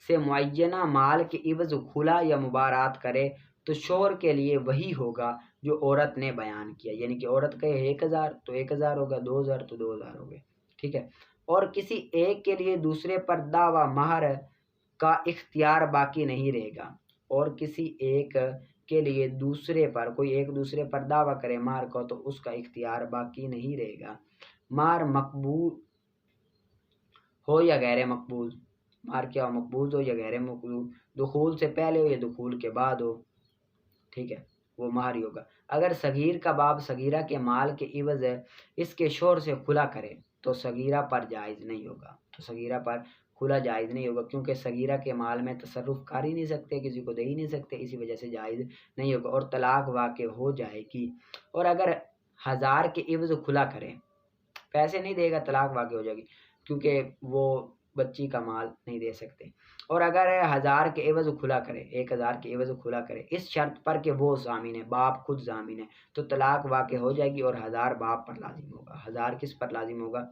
سے معینہ مال کے عوض خلا یا مبارات کرے تو شوہر کے لیے وہی ہوگا جو عورت نے بیان کیا، یعنی کہ عورت کہے 1000 تو 1000 ہوگا، 2000 تو 2000 ہوگا، ٹھیک ہے۔ اور کسی ایک کے لیے دوسرے پر دعویٰ مہر کا اختیار باقی نہیں رہے گا، اور کسی ایک کے لیے دوسرے پر کوئی ایک دوسرے پر دعویٰ کرے مہر کو تو اس کا اختیار باقی نہیں رہے گا، مہر مقبول ہو یا غیر مقبول، مہر کیا ہو مقبول ہو یا غیر مقبول، دخول سے پہلے ہو یا دخول کے بعد ہو، ٹھیک ہے، وہ مہر ہی ہوگا۔ اگر صغیر کا باپ صغیرہ کے مال کے عوض اس کے شوہر سے خلا کرے تو صغیرہ پر جائز نہیں ہوگا، تو صغیرہ پر کھلا جائز نہیں ہوگا، کیونکہ صغیرہ کے مال میں تصرف کر ہی نہیں سکتے، کسی کو دے ہی نہیں سکتے، اسی وجہ سے جائز نہیں ہوگا، اور طلاق واقع ہو جائے گی۔ اور اگر 1000 کے عوض کھلا کرے، پیسے نہیں دے گا، طلاق واقع ہو جائے گی، کیونکہ وہ بچی کا مال نہیں دے سکتے۔ اور اگر 1000 کے عوض کھلا کرے، 1000 کے عوض کھلا کرے اس شرط پر کہ وہ ضامن ہے، باپ خود ضامن ہے، تو طلاق واقع ہو جائے گی، اور 1000 باپ پر لازم ہوگا۔ 1000 کس پر لازم ہوگا؟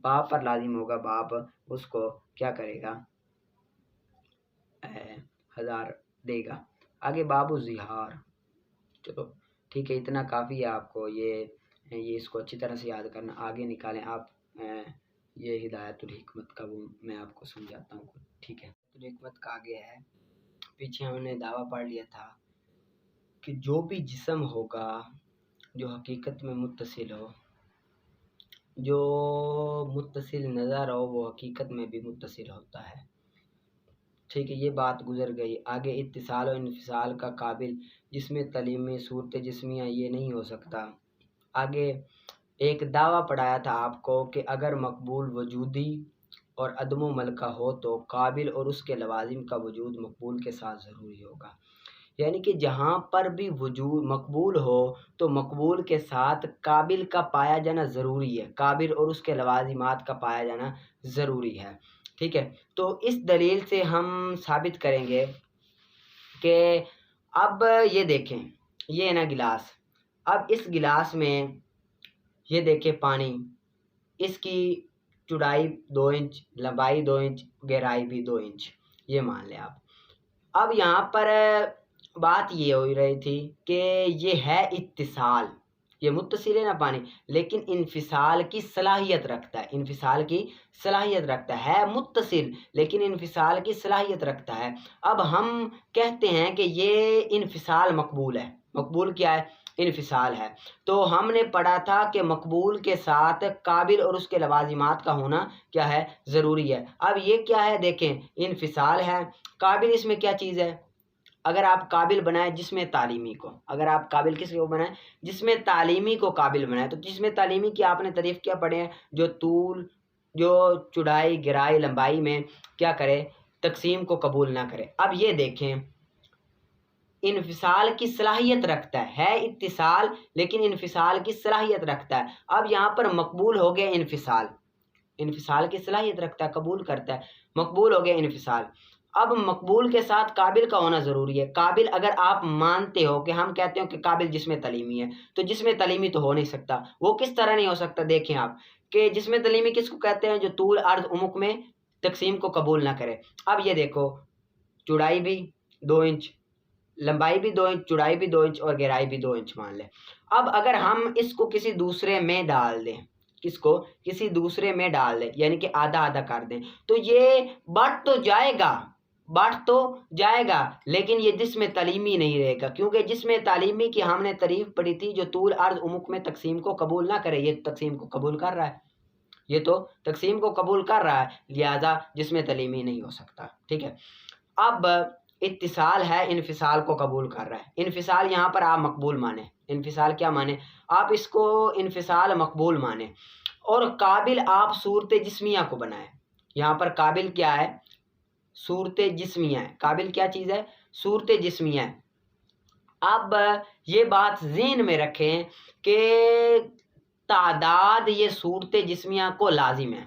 باپ پر لازم ہوگا، باپ اس کو کیا کرے گا 1000 دے گا۔ آگے باب الظہار، چلو ٹھیک ہے، اتنا کافی ہے آپ کو، یہ اس کو اچھی طرح سے یاد کرنا۔ آگے نکالیں آپ یہ ہدایت الحکمت کا، وہ میں آپ کو سمجھاتا ہوں، ٹھیک ہے۔ الحکمت کا آگے ہے، پیچھے ہم نے دعویٰ پڑھ لیا تھا کہ جو بھی جسم ہوگا جو حقیقت میں متصل ہو، جو متصل نظر ہو وہ حقیقت میں بھی متصل ہوتا ہے، ٹھیک ہے، یہ بات گزر گئی۔ آگے اتصال و انفصال کا قابل جس میں تعلیمی صورت جسمیہ یہ نہیں ہو سکتا۔ آگے ایک دعویٰ پڑھایا تھا آپ کو کہ اگر مقبول وجودی اور عدم و ملکہ ہو تو قابل اور اس کے لوازم کا وجود مقبول کے ساتھ ضروری ہوگا، یعنی کہ جہاں پر بھی وجود مقبول ہو تو مقبول کے ساتھ قابل کا پایا جانا ضروری ہے، قابل اور اس کے لوازمات کا پایا جانا ضروری ہے، ٹھیک ہے۔ تو اس دلیل سے ہم ثابت کریں گے کہ اب یہ دیکھیں، یہ ہے نا گلاس، اب اس گلاس میں یہ دیکھیں پانی، اس کی چوڑائی 2 انچ، لمبائی 2 انچ، گہرائی بھی 2 انچ، یہ مان لیں آپ۔ اب یہاں پر بات یہ ہو رہی تھی کہ یہ ہے اتصال، یہ متصل ہے نا پانی، لیکن انفصال کی صلاحیت رکھتا ہے، انفصال کی صلاحیت رکھتا ہے متصل لیکن انفصال کی صلاحیت رکھتا ہے۔ اب ہم کہتے ہیں کہ یہ انفصال مقبول ہے، مقبول کیا ہے؟ انفصال ہے۔ تو ہم نے پڑھا تھا کہ مقبول کے ساتھ قابل اور اس کے لوازمات کا ہونا کیا ہے؟ ضروری ہے۔ اب یہ کیا ہے؟ دیکھیں، انفصال ہے، قابل اس میں کیا چیز ہے؟ اگر آپ قابل بنائیں جسم تعلیمی کو، اگر آپ قابل کس کو بنائیں؟ جسم تعلیمی کو قابل بنائیں، تو جسم تعلیمی کی آپ نے تعریف کیا پڑھے ہیں؟ جو طول، جو چوڑائی، گہرائی، لمبائی میں کیا کرے؟ تقسیم کو قبول نہ کرے۔ اب یہ دیکھیں، انفصال کی صلاحیت رکھتا ہے اتصال لیکن انفصال کی صلاحیت رکھتا ہے۔ اب یہاں پر مقبول ہو گیا انفصال، انفصال کی صلاحیت رکھتا ہے، قبول کرتا ہے، مقبول ہو گیا انفصال۔ اب مقبول کے ساتھ قابل کا ہونا ضروری ہے۔ قابل اگر آپ مانتے ہو کہ ہم کہتے ہو کہ قابل جسم تعلیمی ہے، تو جسم تعلیمی تو ہو نہیں سکتا۔ وہ کس طرح نہیں ہو سکتا؟ دیکھیں آپ کہ جسم تعلیمی کس کو کہتے ہیں؟ جو طول، عرض، عمق میں تقسیم کو قبول نہ کرے۔ اب یہ دیکھو، چوڑائی بھی 2 انچ، لمبائی بھی 2 انچ، چوڑائی بھی 2 انچ اور گہرائی بھی 2 انچ مان لیں۔ اب اگر ہم اس کو کسی دوسرے میں ڈال دیں، کس کو؟ کسی دوسرے میں ڈال دیں، یعنی کہ آدھا آدھا کر دیں، تو یہ بڑھ تو جائے گا، بڑھ تو جائے گا، لیکن یہ جسم تعلیمی نہیں رہے گا، کیونکہ جسم تعلیمی کی ہم نے تعریف پڑھی تھی جو طول، عرض، عمق میں تقسیم کو قبول نہ کرے۔ یہ تقسیم کو قبول کر رہا ہے، یہ تو تقسیم کو قبول کر رہا ہے، لہذا جسم تعلیمی نہیں ہو سکتا۔ ٹھیک ہے، اب اتصال ہے، انفصال کو قبول کر رہا ہے۔ انفصال یہاں پر آپ مقبول مانیں، انفصال کیا مانیں؟ آپ اس کو انفصال مقبول مانیں، اور قابل آپ صورت جسمیہ کو بنائیں۔ یہاں پر قابل کیا ہے؟ صورت جسمیہ ہے۔ قابل کیا چیز ہے؟ صورت جسمیہ ہے۔ اب یہ بات ذہن میں رکھیں کہ تعداد یہ صورت جسمیہ کو لازم ہے،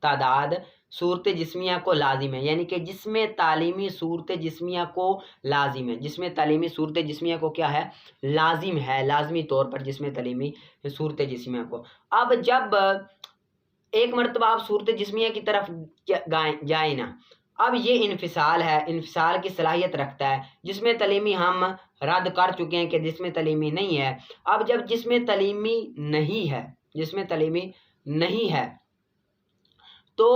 تعداد صورت جسمیہ کو لازم ہے، یعنی کہ جسم تعلیمی صورت جسمیہ کو لازم ہے، جسم تعلیمی صورت جسمیہ کو کیا ہے؟ لازم ہے، لازمی طور پر جسم تعلیمی صورت جسمیہ کو۔ اب جب ایک مرتبہ آپ صورت جسمیہ کی طرف جائیں نا، اب یہ انفصال ہے، انفصال کی صلاحیت رکھتا ہے۔ جسم تعلیمی ہم رد کر چکے ہیں کہ جسم تعلیمی نہیں ہے۔ اب جب جسم تعلیمی نہیں ہے، جسم تعلیمی نہیں ہے تو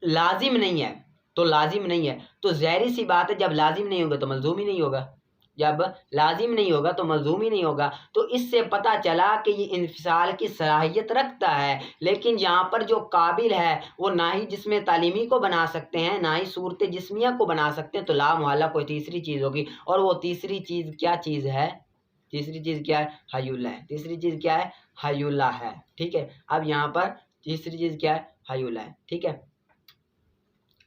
لازم نہیں ہے، تو لازم نہیں ہے، تو ظاہری سی بات ہے جب لازم نہیں ہوگا تو ملزوم ہی نہیں ہوگا، جب لازم نہیں ہوگا تو ملزوم ہی نہیں ہوگا۔ تو اس سے پتہ چلا کہ یہ انفصال کی صلاحیت رکھتا ہے، لیکن یہاں پر جو قابل ہے وہ نہ ہی جسم تعلیمی کو بنا سکتے ہیں، نہ ہی صورت جسمیہ کو بنا سکتے ہیں، تو لا محالہ کوئی تیسری چیز ہوگی، اور وہ تیسری چیز کیا چیز ہے؟ تیسری چیز کیا ہے؟ حی اللہ ہے۔ تیسری چیز کیا ہے؟ حی اللہ ہے۔ ٹھیک ہے، اب یہاں پر تیسری چیز کیا ہے؟ حی اللہ ہے۔ ٹھیک ہے،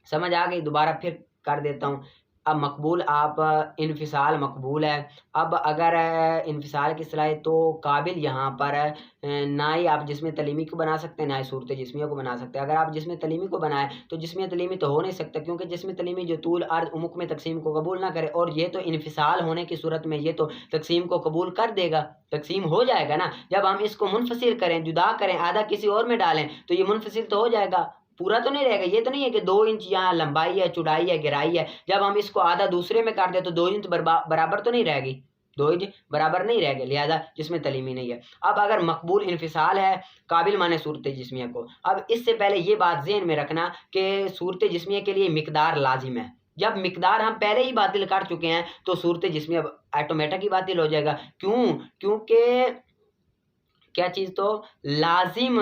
سمجھ آ گئی؟ دوبارہ پھر کر دیتا ہوں۔ اب مقبول آپ انفصال مقبول ہے۔ اب اگر انفصال کی صلاحیت تو قابل یہاں پر نہ ہی آپ جسم تعلیمی کو بنا سکتے ہیں، نہ ہی صورت جسمیہ کو بنا سکتے ہیں۔ اگر آپ جسم تعلیمی کو بنائیں تو جسم تعلیمی تو ہو نہیں سکتا، کیونکہ جسم تعلیمی جو طول، عرض، عمق میں تقسیم کو قبول نہ کرے، اور یہ تو انفصال ہونے کی صورت میں یہ تو تقسیم کو قبول کر دے گا، تقسیم ہو جائے گا نا۔ جب ہم اس کو منفصل کریں، جدا کریں، آدھا کسی اور میں ڈالیں تو یہ منفصل تو ہو جائے گا، پورا تو نہیں رہے گا۔ یہ تو نہیں ہے کہ 2 انچ یہاں لمبائی ہے، چوڑائی ہے، گہرائی ہے، جب ہم اس کو آدھا دوسرے میں کر دیں تو 2 انچ برابر تو نہیں رہے گی، 2 انچ برابر نہیں رہے گی، لہذا جسم تعلیمی نہیں ہے۔ اب اگر مقبول انفصال ہے، قابل مانے صورت جسمیہ کو۔ اب اس سے پہلے یہ بات ذہن میں رکھنا کہ صورت جسمیہ کے لیے مقدار لازم ہے۔ جب مقدار ہم پہلے ہی باطل کر چکے ہیں تو صورت جسمیہ آٹومیٹک ہی باطل ہو جائے گا۔ کیوں؟ کیونکہ کیا چیز تو لازم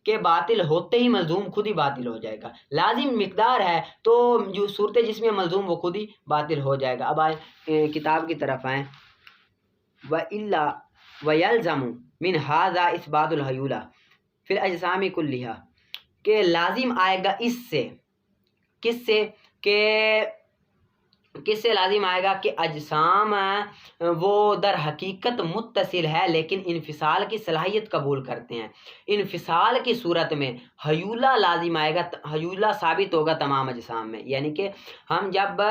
کے باطل ہوتے ہی ملزوم خود ہی باطل ہو جائے گا۔ لازم مقدار ہے تو جو صورت جسمیہ ملزوم وہ خود ہی باطل ہو جائے گا۔ اب آئیں کتاب کی طرف آئیں۔ وَإِلَّا وَيَلْزَمُ مِنْ هَذَا إِثْبَاتُ الْحُیُولَةِ فِی الْأَجْسَامِ كُلِّهَا، کہ لازم آئے گا اس سے، کس سے؟ کہ کس سے لازم آئے گا کہ اجسام وہ در حقیقت متصل ہے لیکن انفصال کی صلاحیت قبول کرتے ہیں. انفصال کی صورت میں حیولہ لازم آئے گا، حیولہ ثابت ہوگا تمام اجسام میں. یعنی کہ ہم جب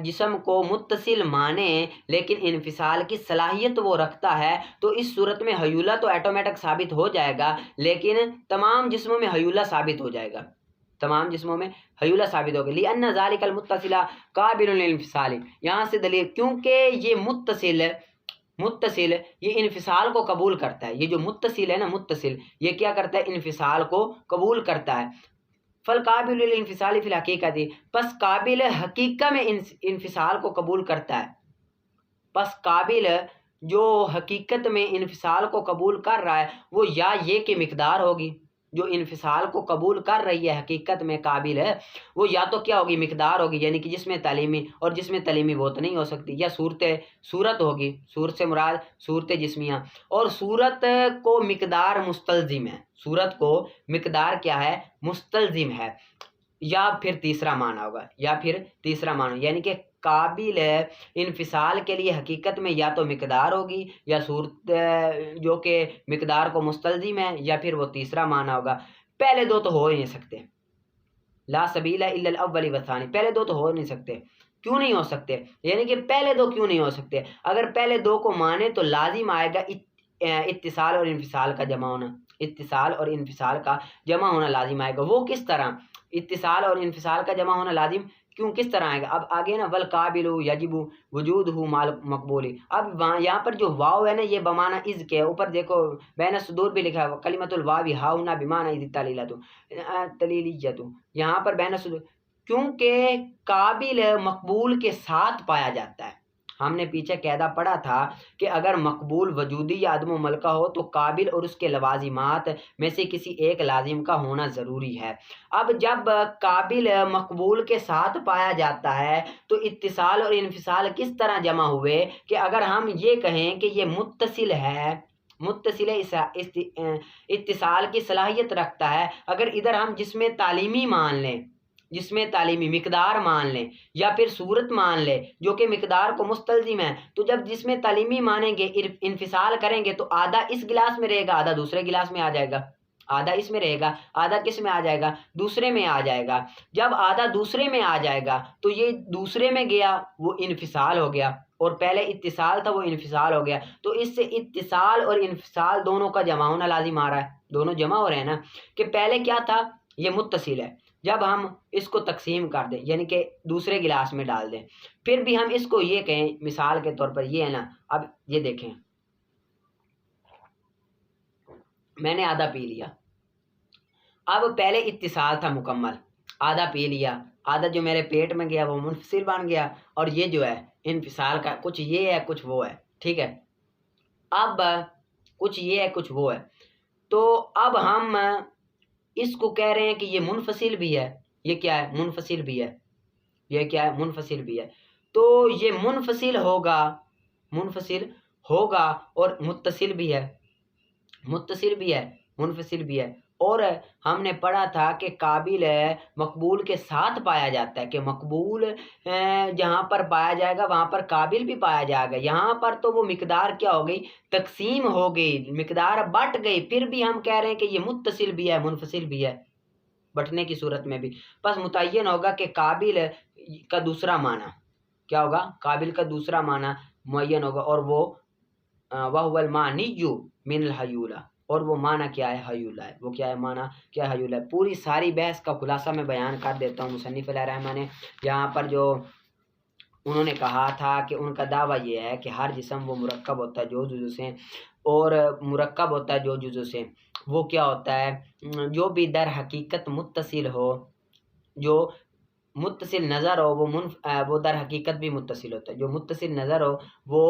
جسم کو متصل مانیں لیکن انفصال کی صلاحیت وہ رکھتا ہے تو اس صورت میں حیولہ تو ایٹومیٹک ثابت ہو جائے گا، لیکن تمام جسموں میں حیولہ ثابت ہو جائے گا، تمام جسموں میں حیولہ ثابت ہوگا. لِأَنَّ ذَلِكَ الْمُتَّصِلَ قَابِلٌ لِلْانفِصَالِ، یہاں سے دلیل، کیونکہ یہ متصل یہ انفصال کو قبول کرتا ہے. یہ جو متصل ہے نا، متصل یہ کیا کرتا ہے؟ انفصال کو قبول کرتا ہے. فالقابل للانفصال فی الحقیقت، پس قابل حقیقت میں انفصال کو قبول کرتا ہے. پس قابل جو حقیقت میں انفصال کو قبول کر رہا ہے وہ یا یہ کہ مقدار ہوگی، جو انفصال کو قبول کر رہی ہے حقیقت میں قابل ہے وہ یا تو کیا ہوگی؟ مقدار ہوگی، یعنی کہ جس میں تعلیمی، اور جس میں تعلیمی وہ تو نہیں ہو سکتی، یا صورت ہوگی، صورت سے مراد صورت جسمیہ، اور صورت کو مقدار مستلزم ہے، صورت کو مقدار کیا ہے؟ مستلزم ہے. یا پھر تیسرا معنی ہوگا، یعنی کہ قابل انفصال کے لیے حقیقت میں یا تو مقدار ہوگی یا صورت جو کہ مقدار کو مستلزم ہے، یا پھر وہ تیسرا معنی ہوگا. پہلے دو تو ہو ہی نہیں سکتے، لا سبیل الا الاول والثانی، پہلے دو تو ہو نہیں سکتے. کیوں نہیں ہو سکتے؟ یعنی کہ پہلے دو کیوں نہیں ہو سکتے؟ اگر پہلے دو کو مانے تو لازم آئے گا اتصال اور انفصال کا جمع ہونا، اتصال اور انفصال کا جمع ہونا لازم آئے گا. وہ کس طرح اتصال اور انفصال کا جمع ہونا لازم کیوں، کس طرح آئے گا؟ اب آگے نا والقابل یجب وجودہ مال مقبول. اب یہاں پر جو واو ہے نا یہ بمعنی از کے، اوپر دیکھو بین الصدور بھی لکھا ہے کلمۃ الواو ہا ہنا بمعنی اذ تلیلیۃ، یہاں پر بین الصدور، کیونکہ قابل مقبول کے ساتھ پایا جاتا ہے. ہم نے پیچھے قاعدہ پڑھا تھا کہ اگر مقبول وجودی یا عدم و ملکہ ہو تو قابل اور اس کے لوازمات میں سے کسی ایک لازم کا ہونا ضروری ہے. اب جب قابل مقبول کے ساتھ پایا جاتا ہے تو اتصال اور انفصال کس طرح جمع ہوئے کہ اگر ہم یہ کہیں کہ یہ متصل ہے، اتصال کی صلاحیت رکھتا ہے، اگر ادھر ہم جس میں تعلیمی مان لیں، جس میں تعلیمی مقدار مان لیں، یا پھر صورت مان لیں جو کہ مقدار کو مستلزم ہے، تو جب جس میں تعلیمی مانیں گے انفصال کریں گے تو آدھا اس گلاس میں رہے گا، آدھا دوسرے گلاس میں آ جائے گا، آدھا اس میں رہے گا، آدھا کس میں آ جائے گا؟ دوسرے میں آ جائے گا. جب آدھا دوسرے میں آ جائے گا تو یہ دوسرے میں گیا وہ انفصال ہو گیا، اور پہلے اتصال تھا وہ انفصال ہو گیا. تو اس سے اتصال اور انفصال دونوں کا جمع ہونا لازم آ رہا ہے، دونوں جمع ہو رہے ہیں نا، کہ پہلے کیا تھا؟ یہ متصل ہے، جب ہم اس کو تقسیم کر دیں یعنی کہ دوسرے گلاس میں ڈال دیں، پھر بھی ہم اس کو یہ کہیں مثال کے طور پر یہ ہے نا، اب یہ دیکھیں میں نے آدھا پی لیا، اب پہلے اتصال تھا مکمل، آدھا پی لیا، آدھا جو میرے پیٹ میں گیا وہ منفصل بن گیا، اور یہ جو ہے انفصال کا کچھ یہ ہے کچھ وہ ہے، ٹھیک ہے. اب کچھ یہ ہے کچھ وہ ہے، تو اب ہم اس کو کہہ رہے ہیں کہ یہ منفصل بھی ہے، یہ کیا ہے؟ منفصل بھی ہے، یہ کیا ہے؟ منفصل بھی ہے. تو یہ منفصل ہوگا اور متصل بھی ہے، منفصل بھی ہے. اور ہم نے پڑھا تھا کہ قابل مقبول کے ساتھ پایا جاتا ہے، کہ مقبول جہاں پر پایا جائے گا وہاں پر قابل بھی پایا جائے گا. یہاں پر تو وہ مقدار کیا ہو گئی؟ تقسیم ہو گئی، مقدار بٹ گئی، پھر بھی ہم کہہ رہے ہیں کہ یہ متصل بھی ہے منفصل بھی ہے، بٹنے کی صورت میں بھی. بس متعین ہوگا کہ قابل کا دوسرا معنی کیا ہوگا؟ قابل کا دوسرا معنی معین ہوگا، اور وہ وَهُوَ الْمَعْنِيُّ مِنَ الْحَیُولَةِ، اور وہ معنی کیا ہے؟ حیولہ ہے. وہ کیا ہے معنی؟ کیا ہے؟ حیولہ ہے. پوری ساری بحث کا خلاصہ میں بیان کر دیتا ہوں. مصنف علیہ الرحمہ نے یہاں پر جو انہوں نے کہا تھا کہ ان کا دعویٰ یہ ہے کہ ہر جسم وہ مرکب ہوتا ہے جو جزو سے، اور مرکب ہوتا ہے جو جزو سے، وہ کیا ہوتا ہے؟ جو بھی در حقیقت متصل ہو، جو متصل نظر ہو وہ در حقیقت بھی متصل ہوتا ہے. جو متصل نظر ہو وہ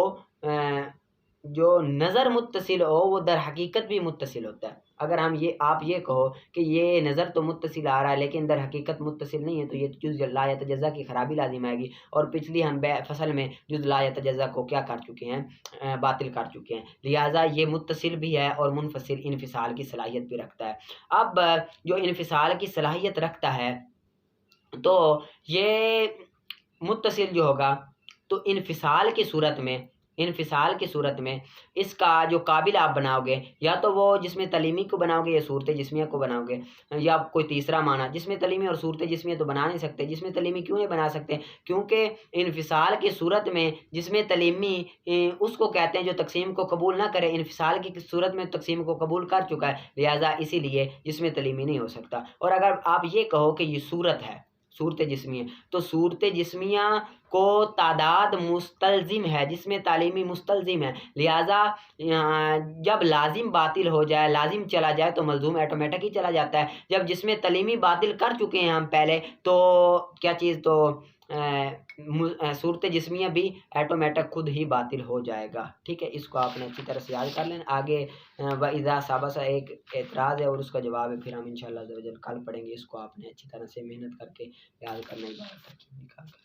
جو نظر متصل ہو وہ در حقیقت بھی متصل ہوتا ہے. اگر ہم آپ یہ کہو کہ یہ نظر تو متصل آ رہا ہے لیکن در حقیقت متصل نہیں ہے تو یہ جز لا یتجزا کی خرابی لازم آئے گی. اور پچھلی ہم فصل میں جز لا یتجزا کو کیا کر چکے ہیں؟ باطل کر چکے ہیں. لہٰذا یہ متصل بھی ہے اور منفصل انفصال کی صلاحیت بھی رکھتا ہے. اب جو انفصال کی صلاحیت رکھتا ہے تو یہ متصل جو ہوگا تو انفصال کی صورت میں اس کا جو قابل آپ بناؤ گے یا تو وہ جسم تعلیمی کو بناؤ گے یا صورت جسمیہ کو بناؤ گے یا کوئی تیسرا معنی جسم تعلیمی اور صورت جسمیہ تو بنا نہیں سکتے. جسم تعلیمی کیوں نہیں بنا سکتے؟ کیونکہ انفصال کی صورت میں جسم تعلیمی اس کو کہتے ہیں جو تقسیم کو قبول نہ کرے. انفصال کی صورت میں تقسیم کو قبول کر چکا ہے، لہٰذا اسی لیے جسم تعلیمی نہیں ہو سکتا. اور اگر آپ یہ کہو کہ یہ صورت ہے، صورت جسمیہ، تو صورت جسمیہ کو تعداد مستلزم ہے، جسم تعلیمی مستلزم ہے، لہٰذا جب لازم باطل ہو جائے، لازم چلا جائے تو ملزوم ایٹومیٹک ہی چلا جاتا ہے. جب جسم تعلیمی باطل کر چکے ہیں ہم پہلے تو کیا چیز، تو صورت جسمیہ بھی ایٹومیٹک خود ہی باطل ہو جائے گا. ٹھیک ہے، اس کو آپ نے اچھی طرح سے یاد کر لینا. آگے وَإِذَا ثَبَتَ ایک اعتراض ہے اور اس کا جواب ہے، پھر ہم انشاءاللہ کل پڑھیں گے. اس کو آپ نے اچھی طرح سے محنت کر کے یاد کرنا ہی بات ہے.